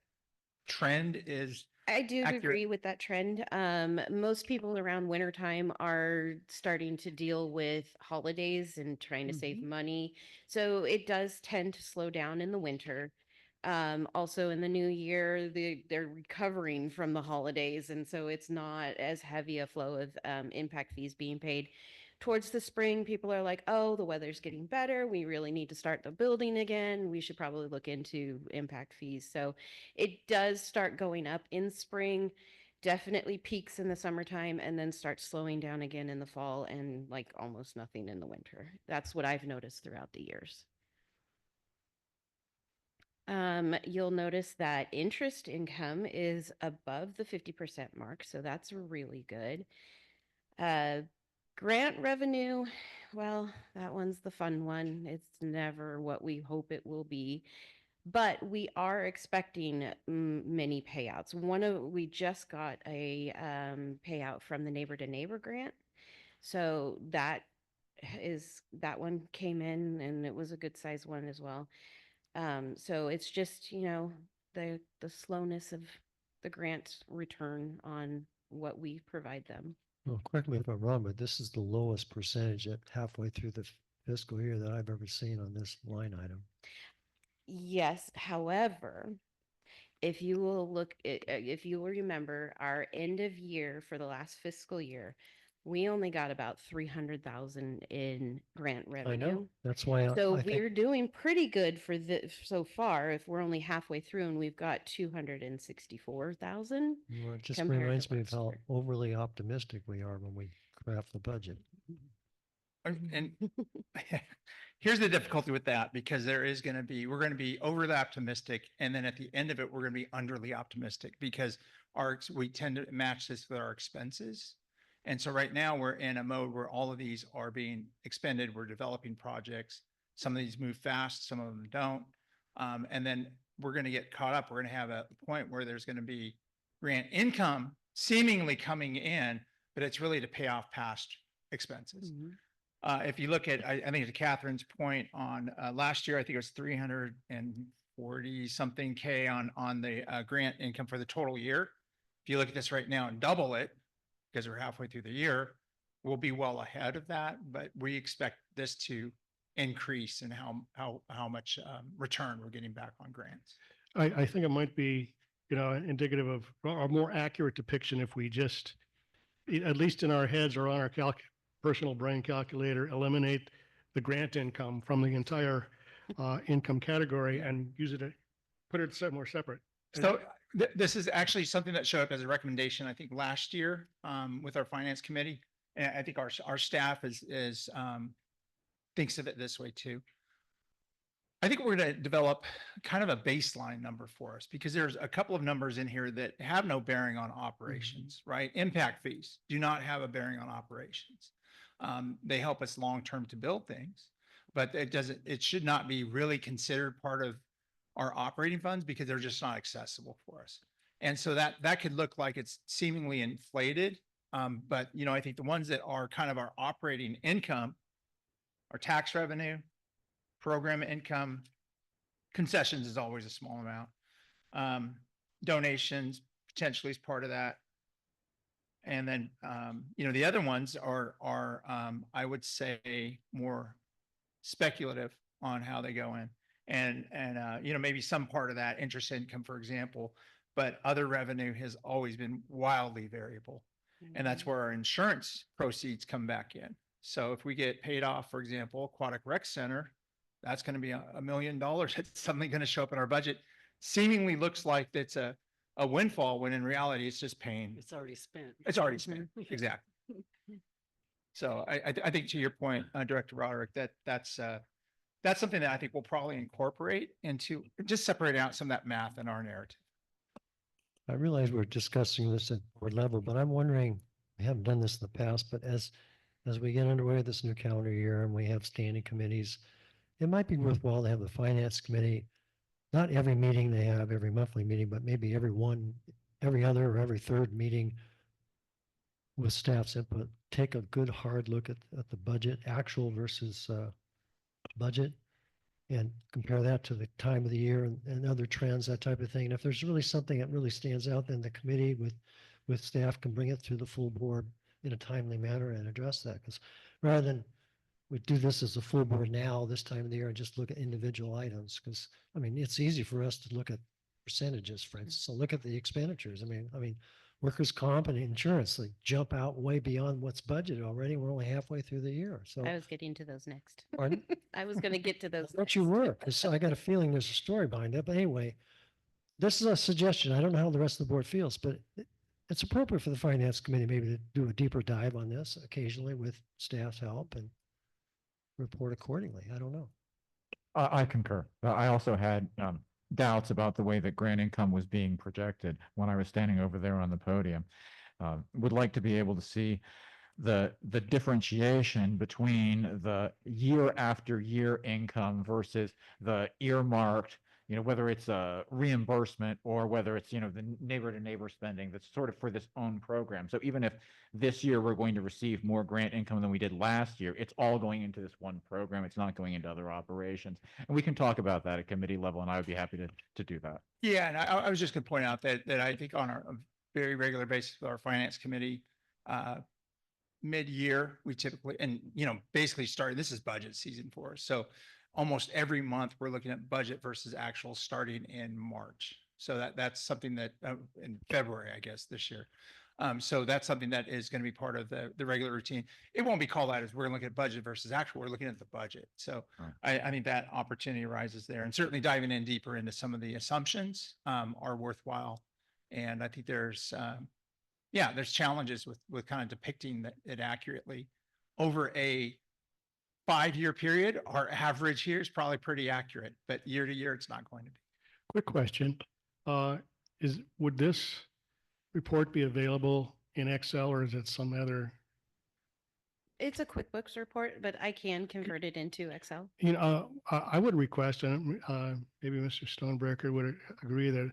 trend is I do accurate? agree with that trend. Most people around wintertime are starting to deal with holidays and trying to save money. So it does tend to slow down in the winter. Also in the new year, they're recovering from the holidays. And so it's not as heavy a flow of impact fees being paid. Towards the spring, people are like, oh, the weather's getting better. We really need to start the building again. We should probably look into impact fees. So it does start going up in spring, definitely peaks in the summertime, and then starts slowing down again in the fall and like almost nothing in the winter. That's what I've noticed throughout the years. You'll notice that interest income is above the 50% mark, so that's really good. Grant revenue, well, that one's the fun one. It's never what we hope it will be. But we are expecting many payouts. We just got a payout from the Neighbor to Neighbor grant. So that one came in and it was a good size one as well. So it's just, the slowness of the grant return on what we provide them. Well, correct me if I'm wrong, but this is the lowest percentage at halfway through the fiscal year that I've ever seen on this line item. Yes, however, if you will if you will remember our end of year for the last fiscal year, we only got about 300,000 in grant I revenue. know, that's why So I think, we're doing pretty good for so far. If we're only halfway through and we've got 264,000. well, it just compared to reminds me of last how year. overly optimistic we are when we craft the budget. And here's the difficulty with that, because we're going to be overly optimistic. And then at the end of it, we're going to be underly optimistic because we tend to match this with our expenses. And so right now we're in a mode where all of these are being expended. We're developing projects. Some of these move fast, some of them don't. And then we're going to get caught up. We're going to have a point where there's going to be grant income seemingly coming in, but it's really to pay off past expenses. If you look at, I think to Catherine's point on last year, I think it was 340 something K on the grant income for the total year. If you look at this right now and double it, because we're halfway through the year, we'll be well ahead of that. But we expect this to increase in how much return we're getting back on grants. I think it might be, indicative of a more accurate depiction if we just, at least in our heads or on our personal brain calculator, eliminate the grant income from the entire income category and put it somewhere separate. So this is actually something that showed up as a recommendation, I think, last year with our finance committee. And I think our staff is thinks of it this way too. I think we're going to develop kind of a baseline number for us, because there's a couple of numbers in here that have no bearing on operations, right? Impact fees do not have a bearing on operations. They help us long-term to build things, but it should not be really considered part of our operating funds because they're just not accessible for us. And so that could look like it's seemingly inflated. But I think the ones that are kind of our operating income, our tax revenue, program income, concessions is always a small amount. Donations potentially is part of that. And then, the other ones are I would say more speculative on how they go in. And you know, maybe some part of that interest income, for example, but other revenue has always been wildly variable. And that's where our insurance proceeds come back in. So if we get paid off, for example, Aquatic Rec Center, that's going to be $1 million. It's suddenly going to show up in our budget. Seemingly looks like it's a windfall when in reality it's just pain. It's already spent. It's already spent. Exactly. So I think to your point, Director Roderick, that's something that I think we'll probably incorporate into just separating out some of that math in our narrative. I realize we're discussing this at board level, but I'm wondering, we haven't done this in the past, but as we get underway this new calendar year and we have standing committees, it might be worthwhile to have the finance committee, not every meeting they have, every monthly meeting, but maybe every other or every third meeting with staff's input, take a good hard look at the budget, actual versus budget, and compare that to the time of the year and other trends, that type of thing. And if there's really something that really stands out, then the committee with staff can bring it to the full board in a timely manner and address that. Because rather than we do this as a full board now, this time of the year, and just look at individual items, because I mean, it's easy for us to look at percentages, for instance. So look at the expenditures. I mean, workers' comp and insurance, they jump out way beyond what's budgeted already. We're only halfway through the year. So I was getting to those next. Pardon? I was going to get to those. Don't you next. work? 'Cause I got a feeling there's a story behind it. But anyway, this is a suggestion. I don't know how the rest of the board feels, but it's appropriate for the finance committee maybe to do a deeper dive on this occasionally with staff's help and report accordingly. I don't know. I concur. I also had doubts about the way that grant income was being projected when I was standing over there on the podium. Would like to be able to see the differentiation between the year after year income versus the earmarked, you know, whether it's a reimbursement or whether it's, you know, the neighbor to neighbor spending that's sort of for this own program. So even if this year we're going to receive more grant income than we did last year, it's all going into this one program. It's not going into other operations. And we can talk about that at committee level, and I would be happy to do that. Yeah, and I was just going to point out that I think on a very regular basis with our finance committee, mid-year, we typically, and you know, basically starting, this is budget season for us. So almost every month we're looking at budget versus actual starting in March. So that's something that in February, I guess, this year. So that's something that is going to be part of the regular routine. It won't be called out as we're looking at budget versus actual. We're looking at the budget. So right. I think that opportunity arises there, and certainly diving in deeper into some of the assumptions are worthwhile. And I think there's challenges with kind of depicting it accurately over a 5-year period. Our average here is probably pretty accurate, but year to year, it's not going to be. Quick question. Would this report be available in Excel or is it some other? It's a QuickBooks report, but I can convert it into Excel. You know, I would request, and maybe Mr. Stonebreaker would agree that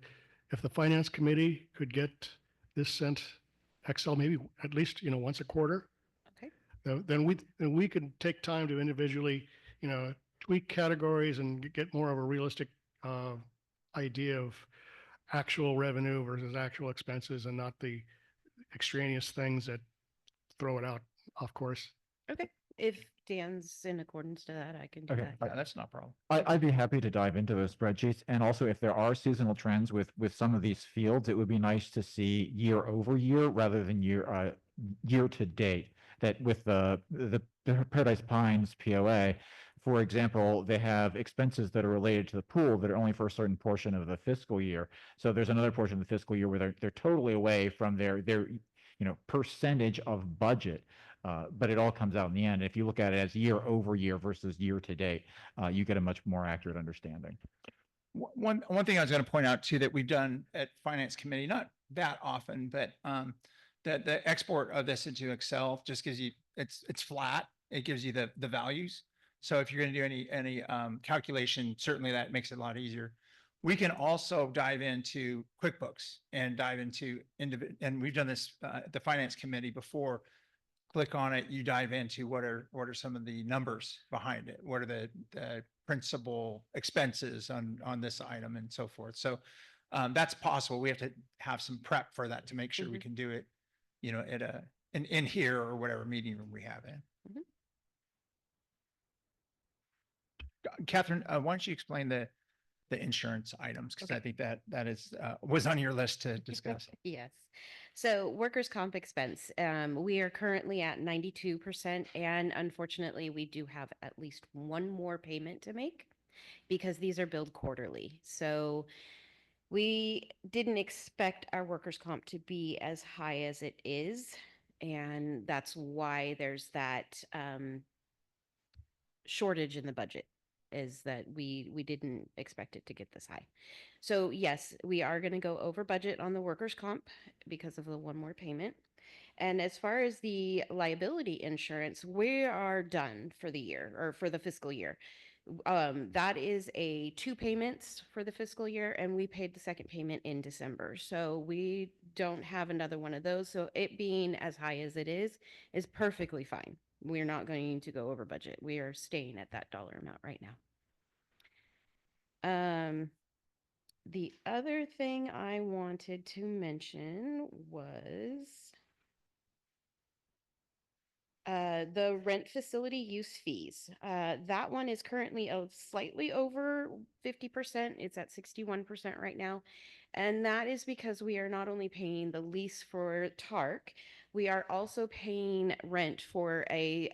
if the finance committee could get this sent Excel, maybe at least, you know, once a quarter. Okay. Then we could take time to individually, you know, tweak categories and get more of a realistic idea of actual revenue versus actual expenses, and not the extraneous things that throw it out off course. Okay. If Dan's in accordance to that, I can do Okay. that. Yeah, that's not a problem. I'd be happy to dive into those spreadsheets. And also, if there are seasonal trends with some of these fields, it would be nice to see year over year rather than year to date. That with the Paradise Pines POA, for example, they have expenses that are related to the pool that are only for a certain portion of the fiscal year. So there's another portion of the fiscal year where they're totally away from their percentage of budget. But it all comes out in the end. If you look at it as year over year versus year to date, you get a much more accurate understanding. One thing I was going to point out too that we've done at Finance Committee, not that often, but that the export of this into Excel just gives you, it's flat. It gives you the values. So if you're going to do any calculation, certainly that makes it a lot easier. We can also dive into QuickBooks and dive into and we've done this at the Finance Committee before. Click on it, you dive into what are some of the numbers behind it, what are the principal expenses on this item and so forth. So that's possible. We have to have some prep for that to make sure we can do it, you know, at in here or whatever meeting room we have in. Catherine, why don't you explain the insurance items? Because I Okay. think that is was on your list to discuss. Yes. So workers' comp expense, we are currently at 92%, and unfortunately, we do have at least one more payment to make because these are billed quarterly. So we didn't expect our workers' comp to be as high as it is, and that's why there's that shortage in the budget, is that we didn't expect it to get this high. So yes, we are going to go over budget on the workers' comp because of the one more payment. And as far as the liability insurance, we are done for the year or for the fiscal year. That is a 2 payments for the fiscal year, and we paid the second payment in December. So we don't have another one of those. So it being as high as it is perfectly fine. We're not going to go over budget. We are staying at that dollar amount right now. The other thing I wanted to mention was the rent facility use fees. That one is currently slightly over 50%. It's at 61% right now. And that is because we are not only paying the lease for TARC, we are also paying rent for a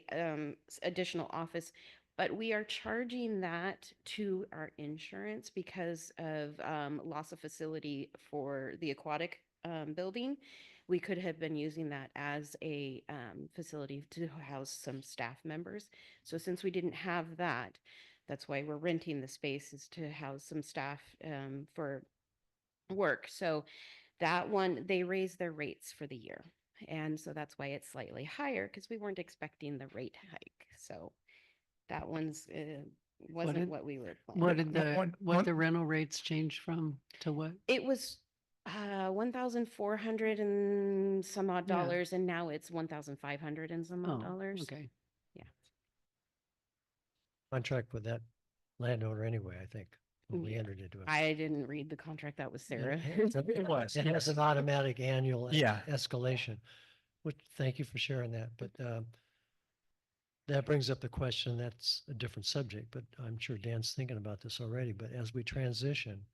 additional office, but we are charging that to our insurance because of loss of facility for the aquatic building. We could have been using that as a facility to house some staff members. So since we didn't have that, that's why we're renting the spaces to house some staff for work. So that one, they raised their rates for the year. And so that's why it's slightly higher, because we weren't expecting the rate hike. So that one's wasn't did- what we were What planning. did One- what one- the rental rates change from to what? It was 1,400 and some odd Yeah. dollars, and now it's 1,500 and some odd Oh, dollars. okay. Contract with that landowner anyway, I think, when we Yeah. entered into it. I didn't read the contract. That was Sarah. It was. It has an automatic annual Yeah. escalation, which, thank you for sharing that. But that brings up the question, that's a different subject, but I'm sure Dan's thinking about this already. But as we transition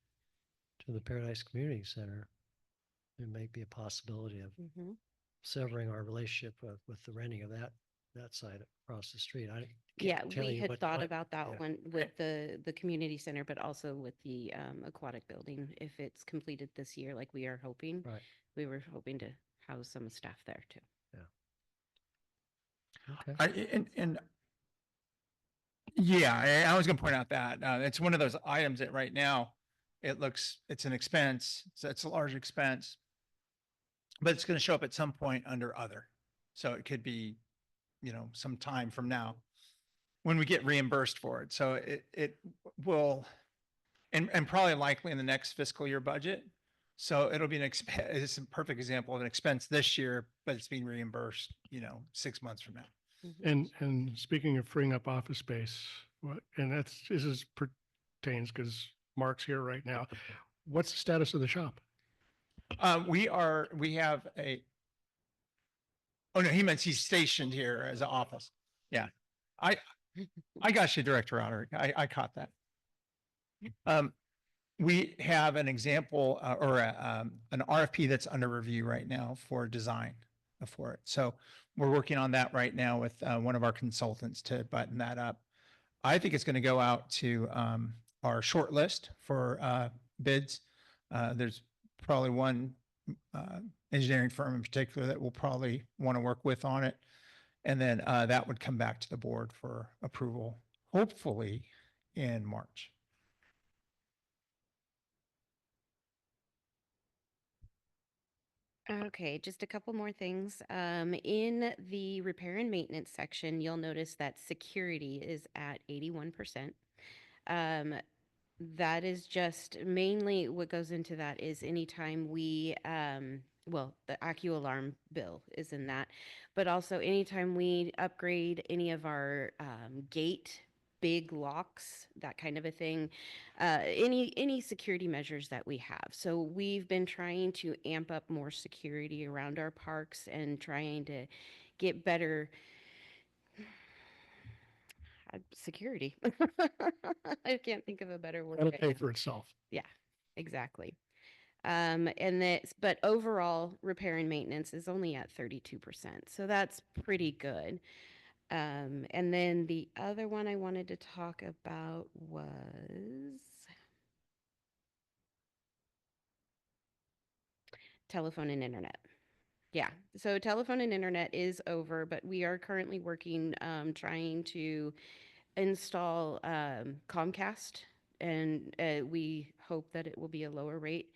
to the Paradise Community Center, there may be a possibility of Mhm. severing our relationship with the renting of that side across the street. I Yeah, can't tell we you had what. thought about that yeah. one with the community center, but also with the aquatic building. If it's completed this year, like we are hoping, Right. we were hoping to house some staff there too. Okay. And yeah, I was going to point out that it's one of those items that right now it's an expense. So it's a large expense, but it's going to show up at some point under other. So it could be, some time from now when we get reimbursed for it. So it will, and probably likely in the next fiscal year budget. So it'll be it's a perfect example of an expense this year, but it's being reimbursed, 6 months from now. Mhm. And speaking of freeing up office space, this is pertains because Mark's here right now. What's the status of the shop? We have oh no, he meant he's stationed here as an office. Yeah. I got you, Director Roderick. I caught that. We have an example or an RFP that's under review right now for design for it. So we're working on that right now with one of our consultants to button that up. I think it's going to go out to our short list for bids. There's probably one engineering firm in particular that will probably want to work with on it. And then that would come back to the board for approval, hopefully in March. Okay, just a couple more things. In the repair and maintenance section, you'll notice that security is at 81%. That is just mainly what goes into that is anytime we, well, the AccuAlarm bill is in that, but also anytime we upgrade any of our gate big locks, that kind of a thing, any security measures that we have. So we've been trying to amp up more security around our parks and trying to get better. security. I can't think of a better word. That'll right pay now. for itself. Exactly. And that's, but overall repair and maintenance is only at 32%. So that's pretty good. And then the other one I wanted to talk about was telephone and internet. Yeah, so telephone and internet is over, but we are currently working, trying to install Comcast, and we hope that it will be a lower rate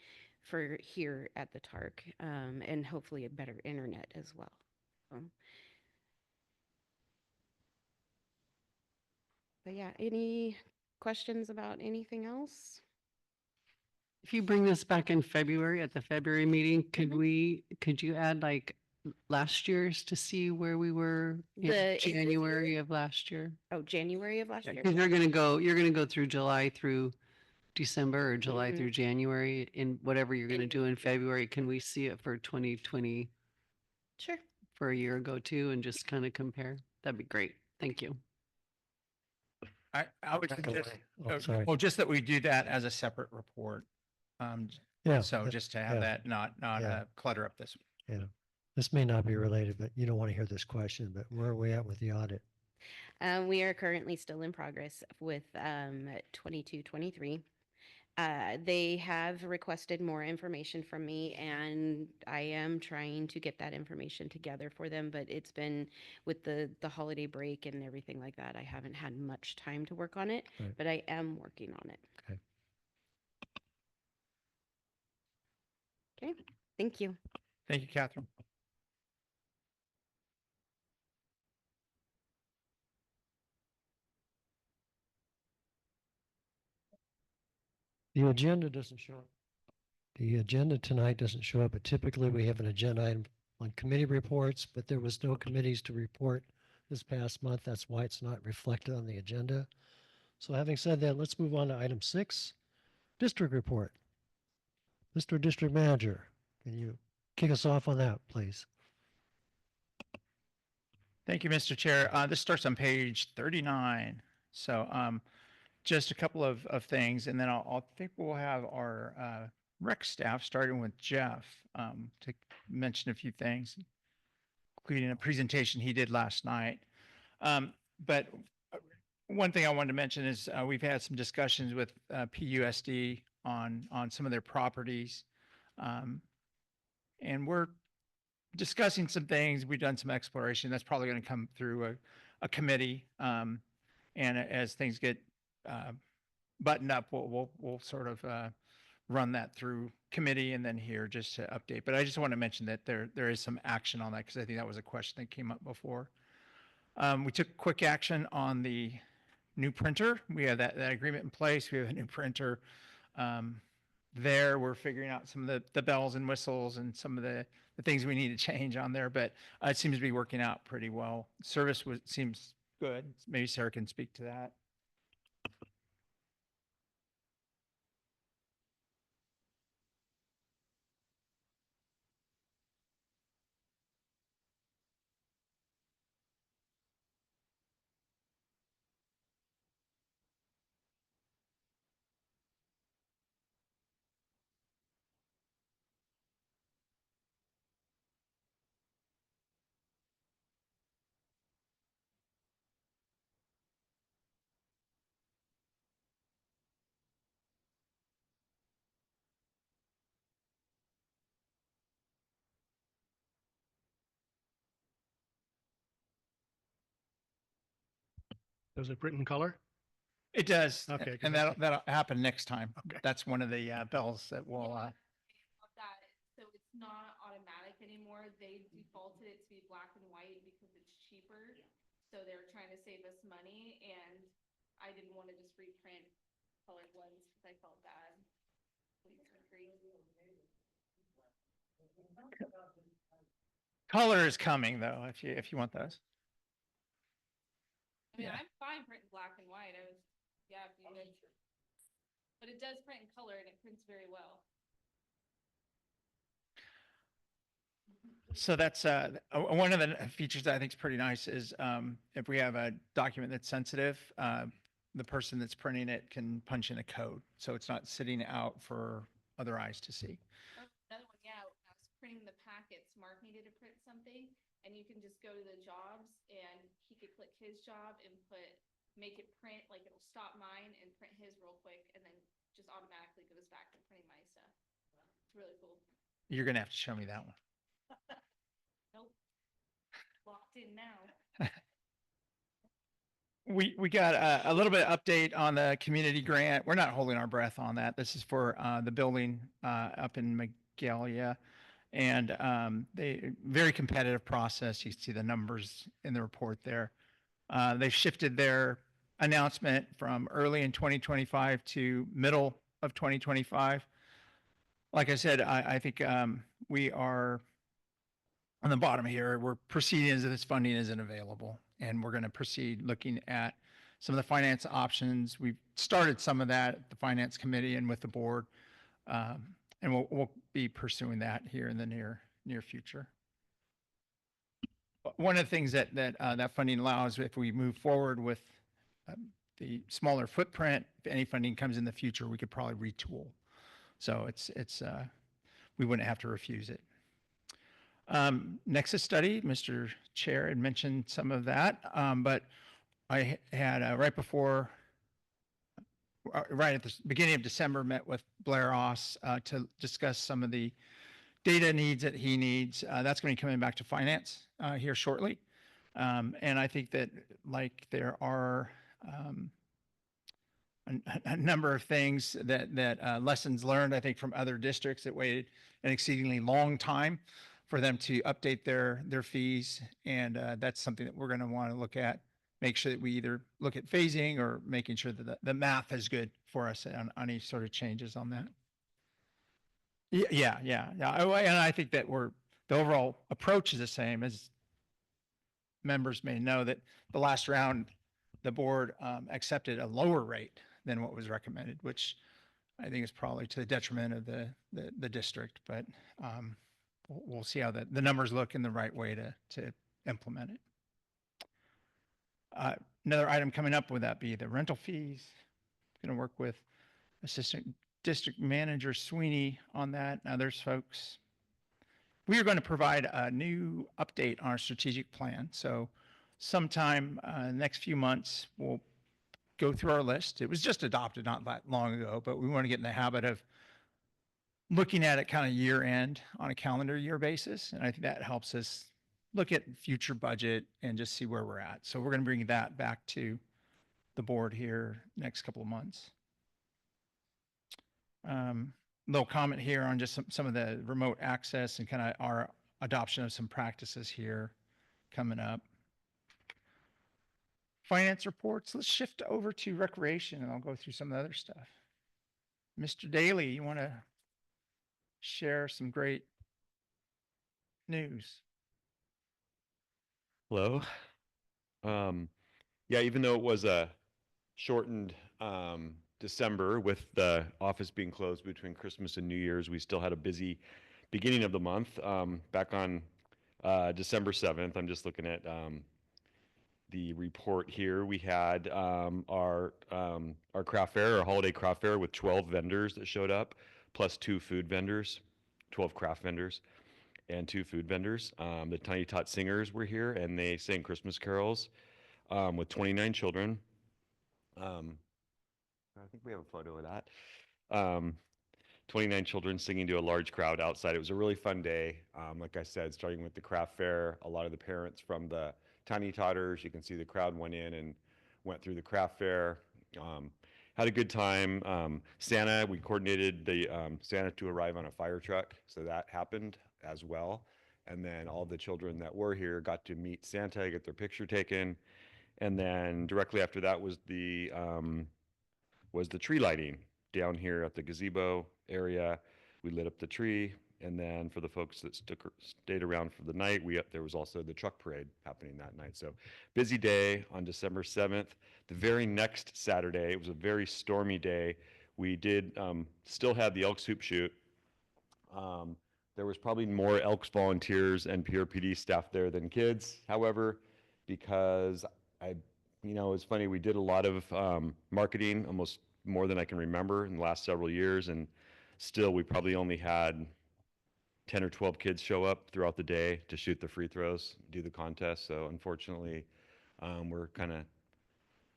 for here at the TARC, and hopefully a better internet as well. But yeah, any questions about anything else? If you bring this back in February at the February meeting, could you add like last year's to see where we were in The existing January of last year? Oh, January of last year? Because you're gonna go through July through December or July Mhm. through January in whatever you're gonna do in February. Can we see it for 2020 Sure. for a year ago too and just kind of compare? That'd be great. Thank you. I would By the suggest, way- Oh, sorry. well, just that we do that as a separate report. Yeah. So that- just to have yeah, that, not Yeah. clutter up this. Yeah. This may not be related, but you don't want to hear this question, but where are we at with the audit? We are currently still in progress with 22-23. They have requested more information from me, and I am trying to get that information together for them. But it's been with the holiday break and everything like that. I haven't had much time to work on it, Right. but I am working on it. Okay. Okay. Thank you. Thank you, Catherine. The agenda doesn't show up. The agenda tonight doesn't show up, but typically we have an agenda item on committee reports, but there was no committees to report this past month. That's why it's not reflected on the agenda. So having said that, let's move on to item 6, district report. Mr. District Manager, can you kick us off on that, please? Thank you, Mr. Chair. This starts on page 39. So just a couple of things, and then I'll think we'll have our rec staff, starting with Jeff, to mention a few things, including a presentation he did last night. But one thing I wanted to mention is we've had some discussions with PUSD on some of their properties. And we're discussing some things. We've done some exploration. That's probably going to come through a committee. And as things get buttoned up, we'll sort of run that through committee and then here just to update. But I just want to mention that there is some action on that because I think that was a question that came up before. We took quick action on the new printer. We have that agreement in place. We have a new printer. There, we're figuring out some of the bells and whistles and some of the things we need to change on there, but it seems to be working out pretty well. Service seems good. Maybe Sarah can speak to that. Does it print in color? It does. Okay, 'cause And that's- that'll happen next time. Okay. That's one of the bells that will, Of that, so it's not automatic anymore. They defaulted it to be black and white because it's cheaper. So they're trying to save us money, and I didn't want to just reprint colored ones because I felt bad. Please agree. color is coming though, if you want those. I mean, Yeah. I'm fine printing black and white. I was, yeah, if you guys. But it does print in color and it prints very well. So that's one of the features that I think is pretty nice is if we have a document that's sensitive, the person that's printing it can punch in a code. So it's not sitting out for other eyes to see. Oh, another one, yeah, when I was printing the packets, Mark needed to print something, and you can just go to the jobs, and he could click his job and make it print, like it'll stop mine and print his real quick, and then just automatically goes back to printing my stuff. It's really cool. You're going to have to show me that one. Nope. Locked in now. We got a little bit of update on the community grant. We're not holding our breath on that. This is for the building up in Magalia. And they very competitive process. You see the numbers in the report there. They've shifted their announcement from early in 2025 to middle of 2025. Like I said, I think we are on the bottom here. We're proceeding as if this funding isn't available, and we're going to proceed looking at some of the finance options. We've started some of that at the finance committee and with the board, and we'll be pursuing that here in the near future. One of the things that that funding allows, if we move forward with the smaller footprint, if any funding comes in the future, we could probably retool. So we wouldn't have to refuse it. Nexus study, Mr. Chair had mentioned some of that, but I had right at the beginning of December, met with Blair Oss to discuss some of the data needs that he needs. That's going to be coming back to finance here shortly. And I think that like there are a number of things that lessons learned, I think, from other districts that waited an exceedingly long time for them to update their fees. And that's something that we're going to want to look at, make sure that we either look at phasing or making sure that the math is good for us on any sort of changes on that. Yeah. And I think that the overall approach is the same. As members may know, that the last round, the board accepted a lower rate than what was recommended, which I think is probably to the detriment of the district. But we'll see how the numbers look in the right way to implement it. Another item coming up, would that be the rental fees? Going to work with Assistant District Manager Sweeney on that and others folks. We are going to provide a new update on our strategic plan. So sometime next few months, we'll go through our list. It was just adopted not that long ago, but we want to get in the habit of looking at it kind of year end on a calendar year basis. And I think that helps us look at future budget and just see where we're at. So we're going to bring that back to the board here next couple of months. Little comment here on just some of the remote access and kind of our adoption of some practices here coming up. Finance reports, let's shift over to recreation and I'll go through some of the other stuff. Mr. Daly, you want to share some great news? Hello. Yeah, even though it was a shortened December with the office being closed between Christmas and New Year's, we still had a busy beginning of the month. Back on December 7th, I'm just looking at the report here. We had our craft fair, our holiday craft fair with 12 vendors that showed up, plus 2 food vendors, 12 craft vendors and 2 food vendors. The Tiny Tot Singers were here and they sang Christmas carols with 29 children. I think we have a photo of that. 29 children singing to a large crowd outside. It was a really fun day. Like I said, starting with the craft fair, a lot of the parents from the Tiny Todders, you can see the crowd went in and went through the craft fair. Had a good time. Santa, we coordinated the Santa to arrive on a fire truck, so that happened as well. And then all the children that were here got to meet Santa, get their picture taken. And then directly after that was the tree lighting down here at the gazebo area. We lit up the tree, and then for the folks that stayed around for the night, there was also the truck parade happening that night. So busy day on December 7th. The very next Saturday, it was a very stormy day. We did still have the elk soup shoot. There was probably more Elks volunteers and PRPD staff there than kids, however, because I, it's funny, we did a lot of marketing, almost more than I can remember in the last several years, and still we probably only had 10 or 12 kids show up throughout the day to shoot the free throws, do the contest. So unfortunately, we're kind of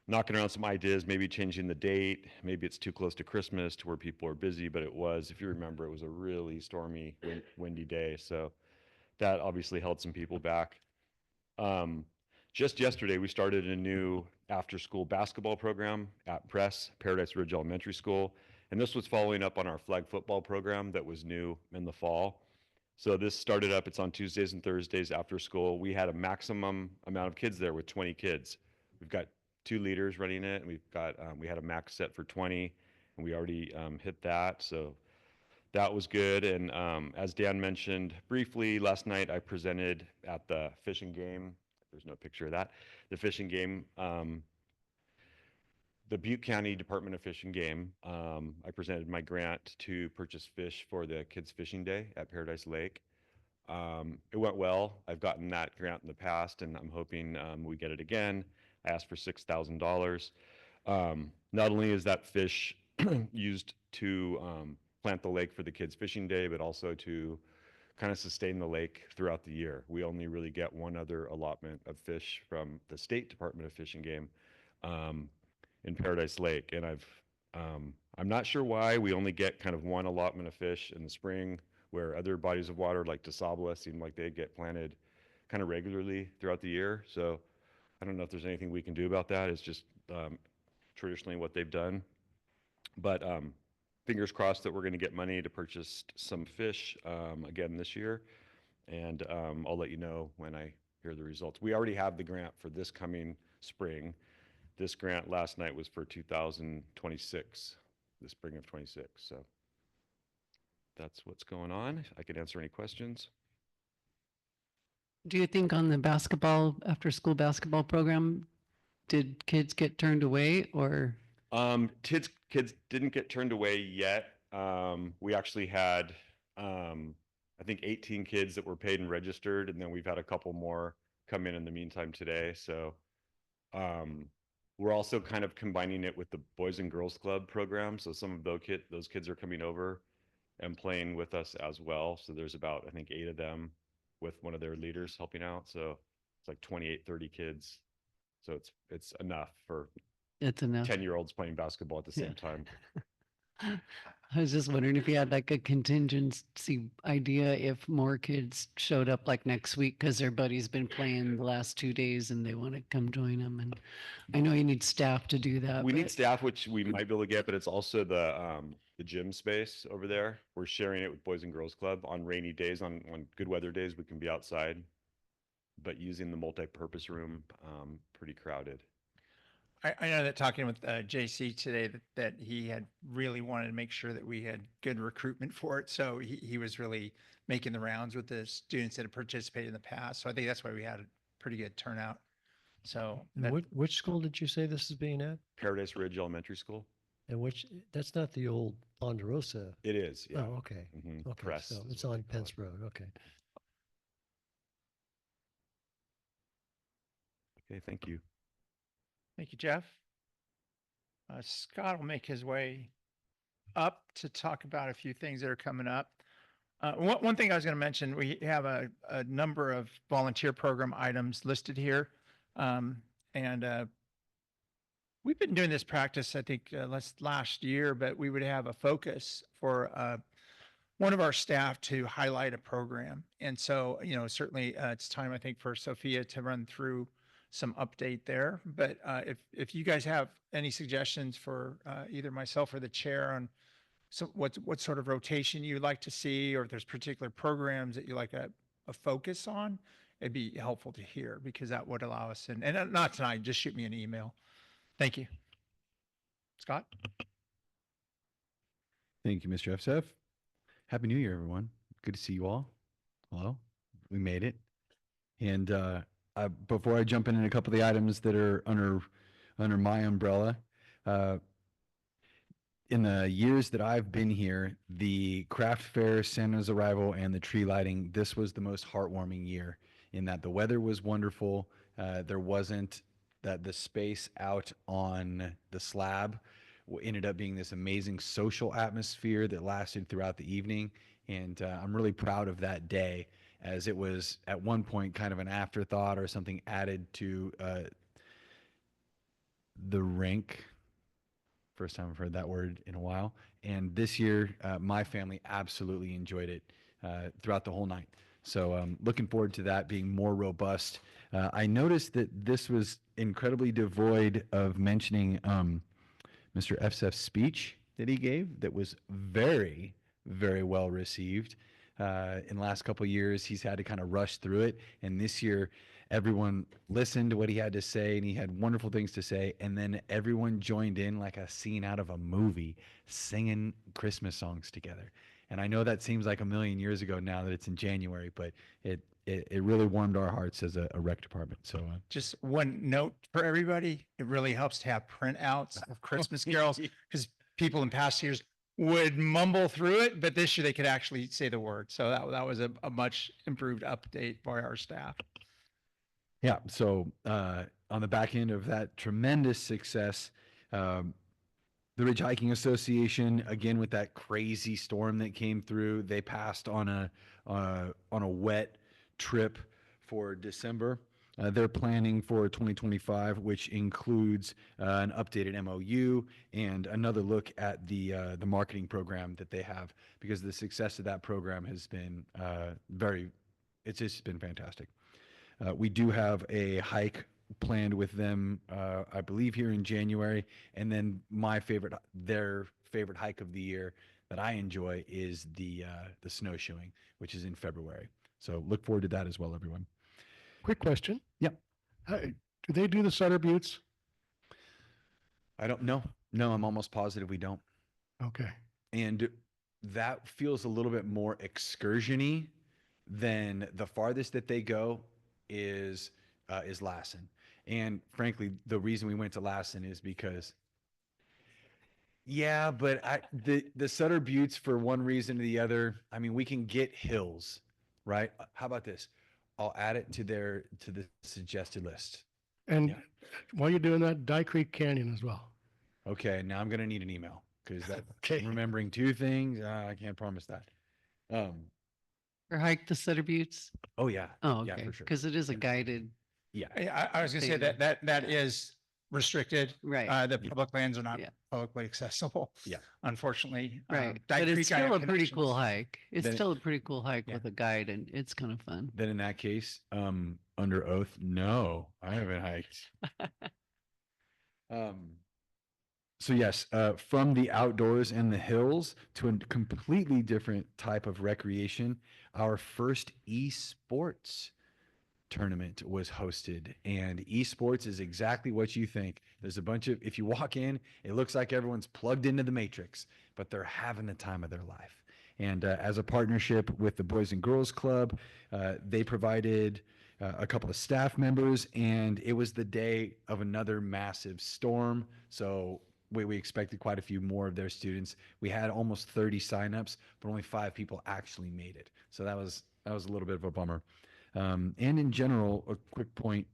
knocking around some ideas, maybe changing the date. Maybe it's too close to Christmas to where people are busy, but it was, if you remember, it was a really stormy, windy day. So that obviously held some people back. Just yesterday, we started a new after-school basketball program at Paradise Ridge Elementary School. And this was following up on our flag football program that was new in the fall. So this started up, it's on Tuesdays and Thursdays after school. We had a maximum amount of kids there with 20 kids. We've got 2 leaders running it, and we had a max set for 20, and we already hit that. So that was good. And as Dan mentioned briefly, last night I presented at the fishing game. There's no picture of that. The fishing game, the Butte County Department of Fish and Game. I presented my grant to purchase fish for the Kids Fishing Day at Paradise Lake. It went well. I've gotten that grant in the past, and I'm hoping we get it again. I asked for $6,000. Not only is that fish used to plant the lake for the Kids Fishing Day, but also to kind of sustain the lake throughout the year. We only really get one other allotment of fish from the State Department of Fish and Game in Paradise Lake, and I'm not sure why we only get kind of one allotment of fish in the spring, where other bodies of water like DeSabla seem like they get planted kind of regularly throughout the year. So I don't know if there's anything we can do about that. It's just traditionally what they've done. But fingers crossed that we're going to get money to purchase some fish again this year. And I'll let you know when I hear the results. We already have the grant for this coming spring. This grant last night was for 2026, the spring of 26. So that's what's going on. I can answer any questions. Do you think on the basketball, after school basketball program, did kids get turned away or? Kids didn't get turned away yet. We actually had, I think 18 kids that were paid and registered, and then we've had a couple more come in the meantime today. So we're also kind of combining it with the Boys and Girls Club program. So some of those kids are coming over and playing with us as well. So there's about, I think, 8 of them with one of their leaders helping out. So it's like 28, 30 kids. So it's enough for It's enough. 10-year-olds playing basketball at the same time. I was just wondering if you had like a contingency idea if more kids showed up like next week because their buddy's been playing the last 2 days and they want to come join them. And I know you need staff to do that. We need but- staff, which we might be able to get, but it's also the gym space over there. We're sharing it with Boys and Girls Club on rainy days. On good weather days, we can be outside, but using the multi-purpose room, pretty crowded. I know that talking with JC today that he had really wanted to make sure that we had good recruitment for it. So he was really making the rounds with the students that had participated in the past. So I think that's why we had a pretty good turnout. So And which school did you say this is being at? Paradise Ridge Elementary School. And that's not the old Ponderosa. It is, yeah. Oh, okay. Mhm. Okay, Press so is it's what they on call it. Pence Road. Okay. Okay, thank you. Thank you, Jeff. Scott will make his way up to talk about a few things that are coming up. One thing I was going to mention, we have a number of volunteer program items listed here. And we've been doing this practice, I think, last year, but we would have a focus for one of our staff to highlight a program. And so, certainly it's time, I think, for Sophia to run through some update there. But if you guys have any suggestions for either myself or the chair on what sort of rotation you'd like to see, or if there's particular programs that you like a focus on, it'd be helpful to hear because that would allow us, and not tonight, just shoot me an email. Thank you. Scott? Thank you, Mr. FSF. Happy New Year, everyone. Good to see you all. Hello. We made it. And before I jump into a couple of the items that are under my umbrella, in the years that I've been here, the craft fair, Santa's arrival, and the tree lighting, this was the most heartwarming year in that the weather was wonderful. There wasn't that the space out on the slab ended up being this amazing social atmosphere that lasted throughout the evening. And I'm really proud of that day, as it was at one point kind of an afterthought or something added to the rink. First time I've heard that word in a while. And this year, my family absolutely enjoyed it throughout the whole night. So looking forward to that being more robust. I noticed that this was incredibly devoid of mentioning Mr. F's speech that he gave that was very, very well received. In the last couple of years, he's had to kind of rush through it. And this year, everyone listened to what he had to say, and he had wonderful things to say. And then everyone joined in like a scene out of a movie, singing Christmas songs together. And I know that seems like a million years ago now that it's in January, but it really warmed our hearts as a rec department. So Just one note for everybody, it really helps to have printouts of Christmas carols because people in past years would mumble through it, but this year they could actually say the word. So that was a much improved update by our staff. yeah, so on the back end of that tremendous success, the Ridge Hiking Association, again with that crazy storm that came through, they passed on a wet trip for December. They're planning for 2025, which includes an updated MOU and another look at the marketing program that they have, because the success of that program has been it's just been fantastic. We do have a hike planned with them, I believe here in January. And then their favorite hike of the year that I enjoy is the snowshoeing, which is in February. So look forward to that as well, everyone. Quick question. Yep. Do they do the Sutter Buttes? I don't know. No, I'm almost positive we don't. Okay. And that feels a little bit more excursion-y than the farthest that they go is Lassen. And frankly, the reason we went to Lassen is because, yeah, but the Sutter Buttes, for one reason or the other, I mean, we can get hills, right? How about this? I'll add it to the suggested list. And Yeah. while you're doing that, Die Creek Canyon as well. Okay, now I'm gonna need an email because that Okay. I'm remembering two things. I can't promise that. Or hike the Sutter Buttes? Oh yeah. Oh, Yeah, okay. for sure. Because it is a guided, Yeah. I was gonna say Statement. that is restricted. right, The public lands are not Yeah. publicly accessible. Yeah. Unfortunately. right. Dyke But it's Creek, I have still a pretty cool connections. hike. It's Then it- still a pretty cool hike Yeah. with a guide, and it's kind of fun. Then in that case, under oath, no, I haven't hiked. So yes, from the outdoors and the hills to a completely different type of recreation, our first esports tournament was hosted. And esports is exactly what you think. There's a bunch of, if you walk in, it looks like everyone's plugged into the matrix, but they're having the time of their life. And as a partnership with the Boys and Girls Club, they provided a couple of staff members, and it was the day of another massive storm. So we expected quite a few more of their students. We had almost 30 signups, but only 5 people actually made it. So that was a little bit of a bummer. And in general, a quick point,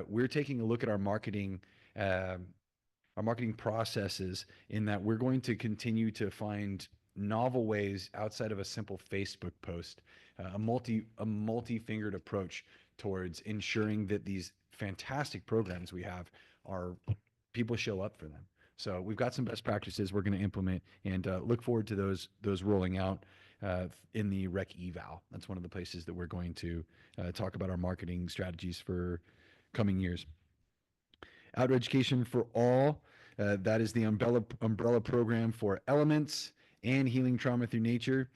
we're taking a look at our marketing processes, in that we're going to continue to find novel ways outside of a simple Facebook post, a multi-fingered approach towards ensuring that these fantastic programs we have are people show up for them. So we've got some best practices we're going to implement, and look forward to those rolling out in the rec eval. That's one of the places that we're going to talk about our marketing strategies for coming years. Outdoor Education for All, that is the umbrella program for elements and healing trauma through nature.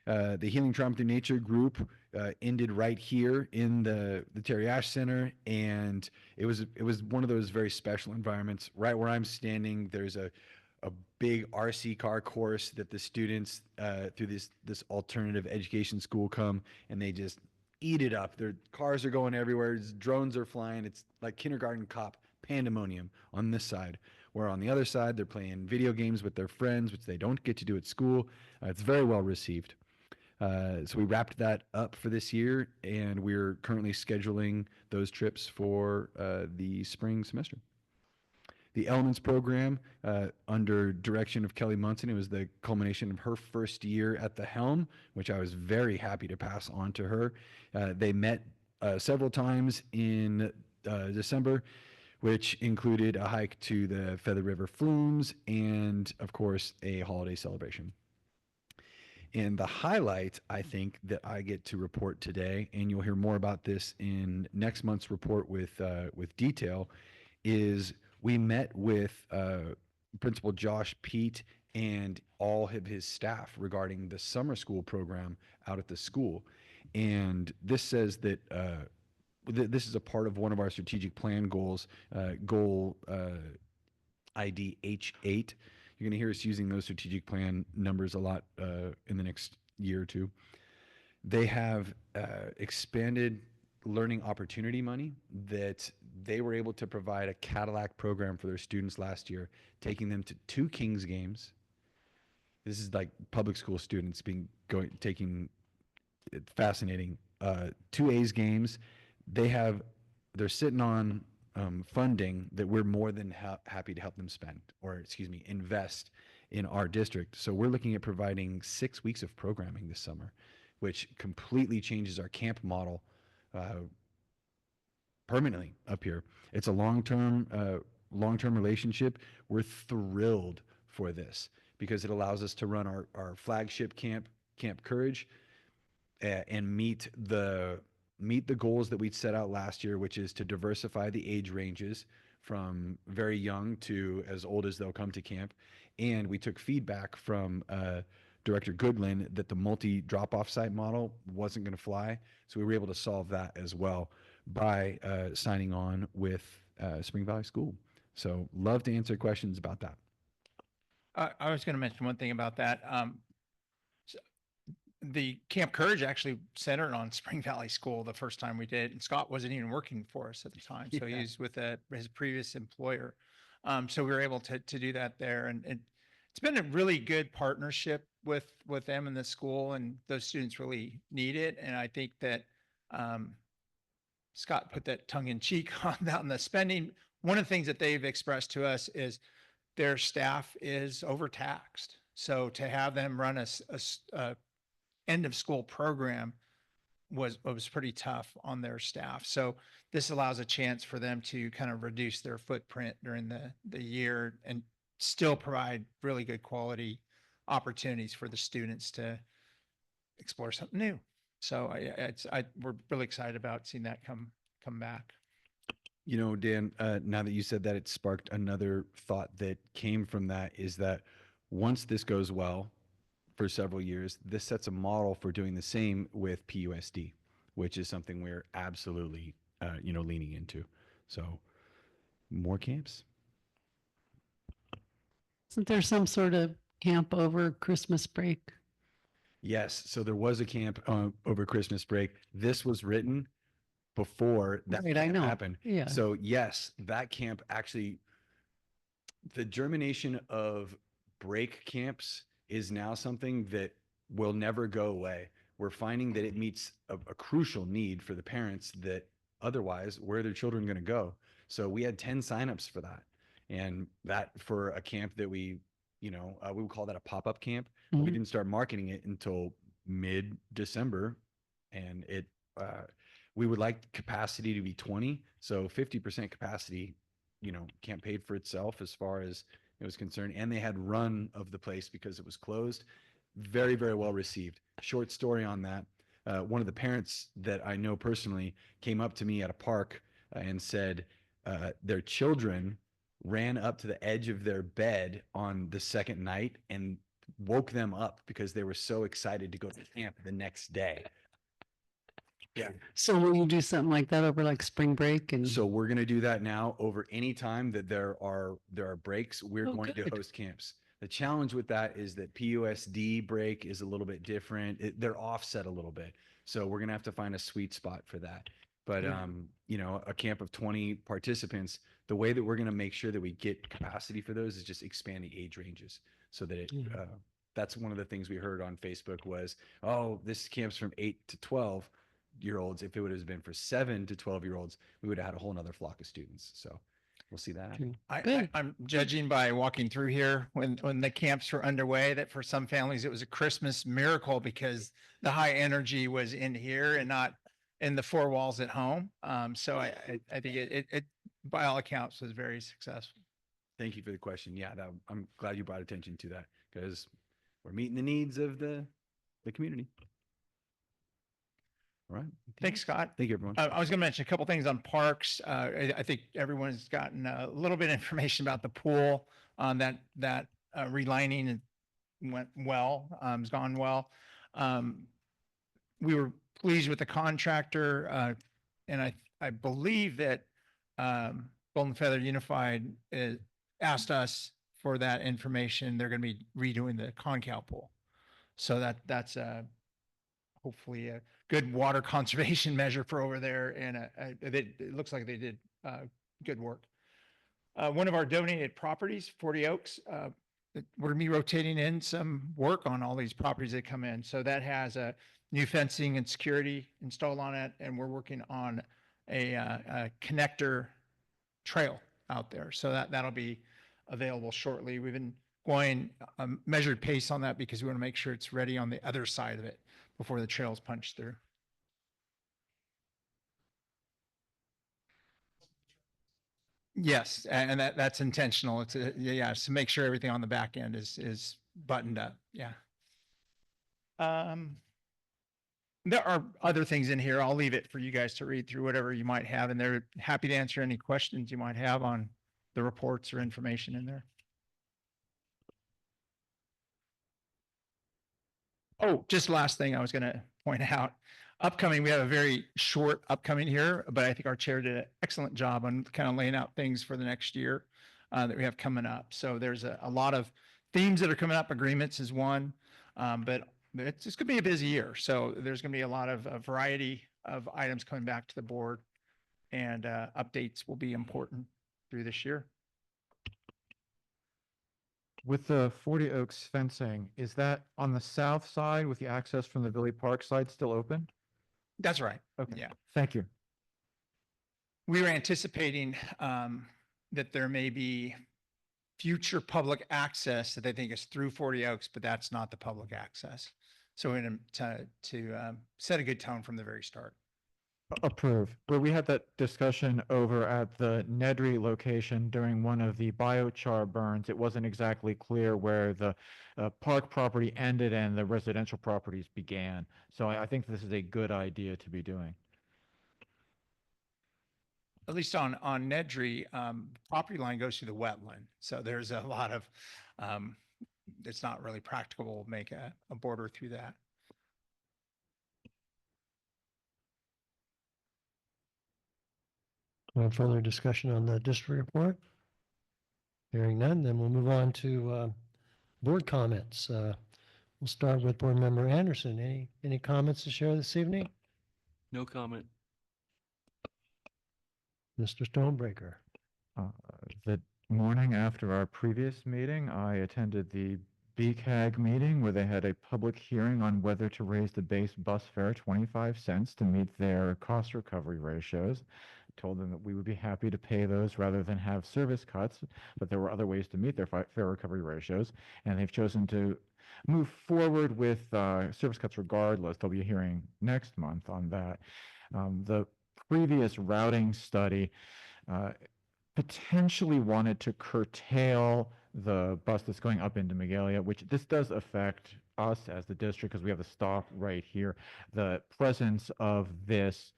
The Healing Trauma Through Nature group ended right here in the Terry Ash Center, and it was one of those very special environments. Right where I'm standing, there's a big RC car course that the students through this alternative education school come, and they just eat it up. Their cars are going everywhere. Drones are flying. It's like kindergarten cop pandemonium on this side. where on the other side, they're playing video games with their friends, which they don't get to do at school. It's very well received. So we wrapped that up for this year, and we're currently scheduling those trips for the spring semester. The Elements program, under direction of Kelly Munson, it was the culmination of her first year at the helm, which I was very happy to pass on to her. They met several times in December, which included a hike to the Feather River Flumes and, of course, a holiday celebration. And the highlight, I think, that I get to report today, and you'll hear more about this in next month's report with detail, is we met with Principal Josh Pete and all of his staff regarding the summer school program out at the school. And this says that this is a part of one of our strategic plan goals, goal ID H8. You're going to hear us using those strategic plan numbers a lot in the next year or two. They have expanded learning opportunity money that they were able to provide a Cadillac program for their students last year, taking them to 2 Kings games. This is like public school students taking fascinating 2 A's games. They're sitting on funding that we're more than happy to help them invest in our district. So we're looking at providing 6 weeks of programming this summer, which completely changes our camp model permanently up here. It's a long-term relationship. We're thrilled for this because it allows us to run our flagship camp, Camp Courage, and meet the goals that we'd set out last year, which is to diversify the age ranges from very young to as old as they'll come to camp. And we took feedback from Director Goodlin that the multi drop-off site model wasn't going to fly. So we were able to solve that as well by signing on with Spring Valley School. So love to answer questions about that. I was going to mention one thing about that. The Camp Courage actually centered on Spring Valley School the first time we did, and Scott wasn't even working for us at the time, so he was with his previous employer. So we were able to do that there, and it's been a really good partnership with them and the school, and those students really need it. And I think that Scott put that tongue in cheek on the spending. One of the things that they've expressed to us is their staff is overtaxed. So to have them run a end of school program was pretty tough on their staff. So this allows a chance for them to kind of reduce their footprint during the year and still provide really good quality opportunities for the students to explore something new. So we're really excited about seeing that come back. You know, Dan, now that you said that, it sparked another thought that came from that, is that once this goes well for several years, this sets a model for doing the same with PUSD, which is something we're absolutely, leaning into. So more camps. Isn't there some sort of camp over Christmas break? Yes. So there was a camp over Christmas break. This was written before that Right, I camp know. happened. Yeah. So yes, that camp actually, the germination of break camps is now something that will never go away. We're finding that it meets a crucial need for the parents that otherwise, where are their children going to go? So we had 10 signups for that. And that for a camp that we would call that a pop-up camp. But we Mhm. didn't start marketing it until mid-December. And we would like capacity to be 20. So 50% capacity, camp paid for itself as far as it was concerned. And they had run of the place because it was closed. Very, very well received. Short story on that. One of the parents that I know personally came up to me at a park and said their children ran up to the edge of their bed on the second night and woke them up because they were so excited to go to camp the next day. Yeah. So will you do something like that over like spring break? And So we're going to do that now over any time that there are breaks. We're Oh, going to good. host camps. The challenge with that is that PUSD break is a little bit different. They're offset a little bit. So we're going to have to find a sweet spot for that. But, Yeah. you know, a camp of 20 participants, the way that we're going to make sure that we get capacity for those is just expanding age ranges so that it, Mhm. that's one of the things we heard on Facebook was, oh, this camp's from 8 to 12-year-olds. If it would have been for 7 to 12-year-olds, we would have had a whole nother flock of students. So we'll see that. Okay. I, Good. I'm judging by walking through here when the camps were underway that for some families it was a Christmas miracle because the high energy was in here and not in the four walls at home. So I think it by all accounts was very successful. Thank you for the question. Yeah, I'm glad you brought attention to that because we're meeting the needs of the community. All right. Thanks, Scott. Thank you, everyone. I was going to mention a couple things on parks. I think everyone's gotten a little bit of information about the pool on that relining went well, has gone well. We were pleased with the contractor, and I believe that Golden Feather Unified asked us for that information. They're going to be redoing the Concal pool, so that's hopefully a good water conservation measure for over there, and it looks like they did good work. One of our donated properties, 40 Oaks, we're gonna be rotating in some work on all these properties that come in. So that has a new fencing and security installed on it, and we're working on a connector trail out there. So that'll be available shortly. We've been going measured pace on that because we want to make sure it's ready on the other side of it before the trails punch through. Yes, and that's intentional. It's yeah, to make sure everything on the back end is buttoned up. Yeah. There are other things in here. I'll leave it for you guys to read through whatever you might have, and they're happy to answer any questions you might have on the reports or information in there. Oh, just last thing I was going to point out. Upcoming, we have a very short upcoming here, but I think our chair did an excellent job on kind of laying out things for the next year that we have coming up. So there's a lot of themes that are coming up. Agreements is one, but it's going to be a busy year. So there's going to be a lot of a variety of items coming back to the board, and updates will be important through this year. With the 40 Oaks fencing, is that on the south side with the access from the Villey Park side still open? That's right. Okay. Yeah. Thank you. We were anticipating that there may be future public access that they think is through 40 Oaks, but that's not the public access. So we're going to set a good tone from the very start. Approved. Where we had that discussion over at the Nedry location during one of the biochar burns, it wasn't exactly clear where the park property ended and the residential properties began. So I think this is a good idea to be doing. At least on Nedry, property line goes through the wetland. So there's a lot of, it's not really practicable to make a border through that. Further discussion on the district report? Hearing none, then we'll move on to board comments. We'll start with Board Member Anderson. Any comments to share this evening? No comment. Mr. Stonebreaker. The morning after our previous meeting, I attended the BCAG meeting where they had a public hearing on whether to raise the base bus fare 25 cents to meet their cost recovery ratios. Told them that we would be happy to pay those rather than have service cuts, but there were other ways to meet their fare recovery ratios, and they've chosen to move forward with service cuts regardless. They'll be hearing next month on that. The previous routing study potentially wanted to curtail the bus that's going up into Magalia, which this does affect us as the district because we have the stop right here. The presence of this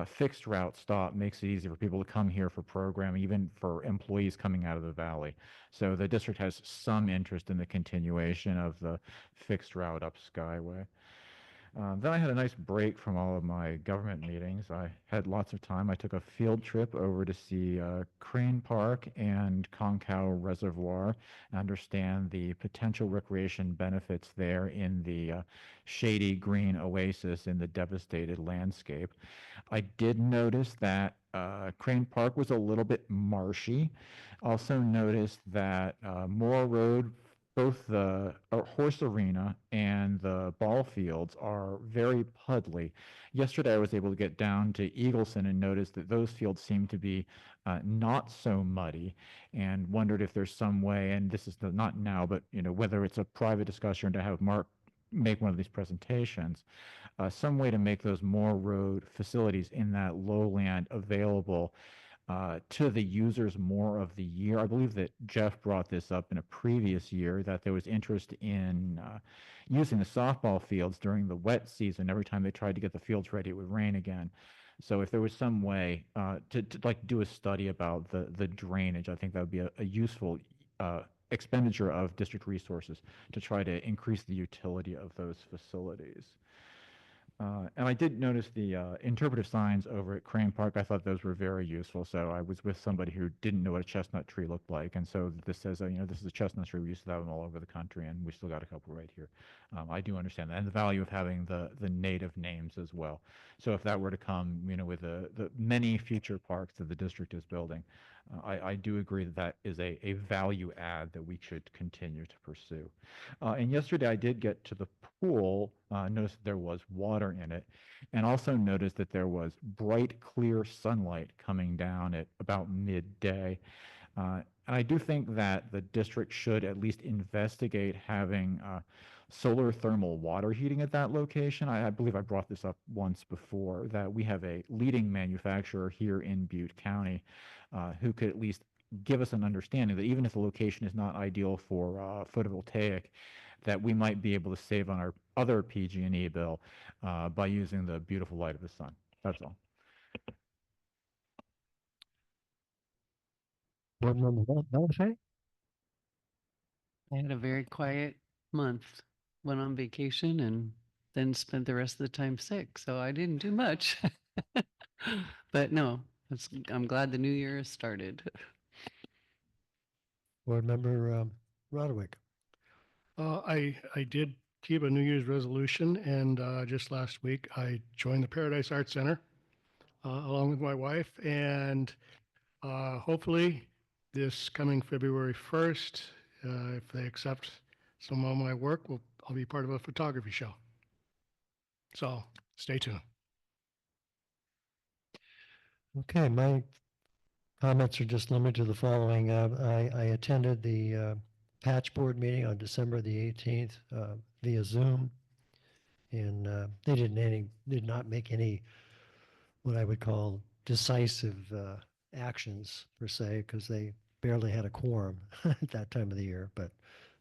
fixed route stop makes it easy for people to come here for programming, even for employees coming out of the valley. So the district has some interest in the continuation of the fixed route up Skyway. Then I had a nice break from all of my government meetings. I had lots of time. I took a field trip over to see Crane Park and Concow Reservoir, and understand the potential recreation benefits there in the shady green oasis in the devastated landscape. I did notice that Crane Park was a little bit marshy. Also noticed that Moore Road, both the horse arena and the ball fields, are very puddly. Yesterday, I was able to get down to Eagleson and noticed that those fields seem to be not so muddy, and wondered if there's some way, and this is not now, but whether it's a private discussion to have Mark make one of these presentations, some way to make those Moore Road facilities in that lowland available to the users more of the year. I believe that Jeff brought this up in a previous year, that there was interest in using the softball fields during the wet season. Every time they tried to get the fields ready, it would rain again. So if there was some way to like do a study about the drainage, I think that would be a useful expenditure of district resources to try to increase the utility of those facilities. And I did notice the interpretive signs over at Crane Park. I thought those were very useful. So I was with somebody who didn't know what a chestnut tree looked like. And so this says, this is a chestnut tree. We used to have them all over the country, and we still got a couple right here. I do understand that. And the value of having the native names as well. So if that were to come, with the many future parks that the district is building, I do agree that that is a value add that we should continue to pursue. And yesterday I did get to the pool, noticed that there was water in it, and also noticed that there was bright, clear sunlight coming down at about midday. And I do think that the district should at least investigate having solar thermal water heating at that location. I believe I brought this up once before, that we have a leading manufacturer here in Butte County who could at least give us an understanding that even if the location is not ideal for photovoltaic, that we might be able to save on our other PG&E bill by using the beautiful light of the sun. That's all. Board Member Belafé? I had a very quiet month. Went on vacation and then spent the rest of the time sick, so I didn't do much. But no, I'm glad the new year has started. Board Member Roderick? I did keep a New Year's resolution, and just last week I joined the Paradise Arts Center along with my wife, and hopefully this coming February 1st, if they accept some of my work, I'll be part of a photography show. So stay tuned. Okay, my comments are just limited to the following. I attended the patch board meeting on December the 18th via Zoom, and they did not make any what I would call decisive actions per se, because they barely had a quorum at that time of the year. But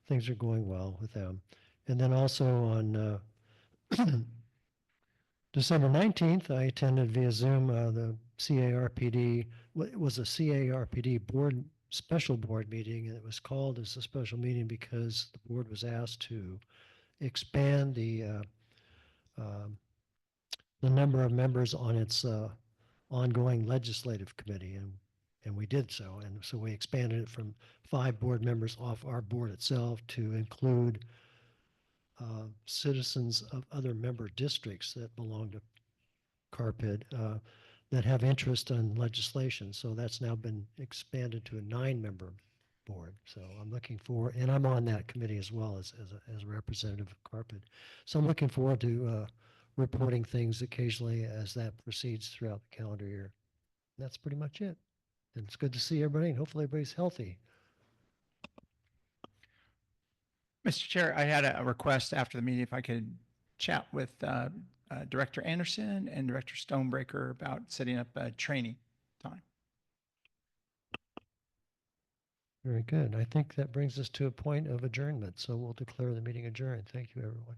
things are going well with them. And then also on December 19th, I attended via Zoom the CARPD. It was a CARPD special board meeting, and it was called as a special meeting because the board was asked to expand the number of members on its ongoing legislative committee, and we did so. And so we expanded it from 5 board members off our board itself to include citizens of other member districts that belong to CARPID that have interest in legislation. So that's now been expanded to a 9-member board. So I'm looking forward, and I'm on that committee as well as a representative of CARPID. So I'm looking forward to reporting things occasionally as that proceeds throughout the calendar year. And that's pretty much it. And it's good to see everybody, and hopefully everybody's healthy. Mr. Chair, I had a request after the meeting if I could chat with Director Anderson and Director Stonebreaker about setting up a training time. Very good. I think that brings us to a point of adjournment. So we'll declare the meeting adjourned. Thank you, everyone.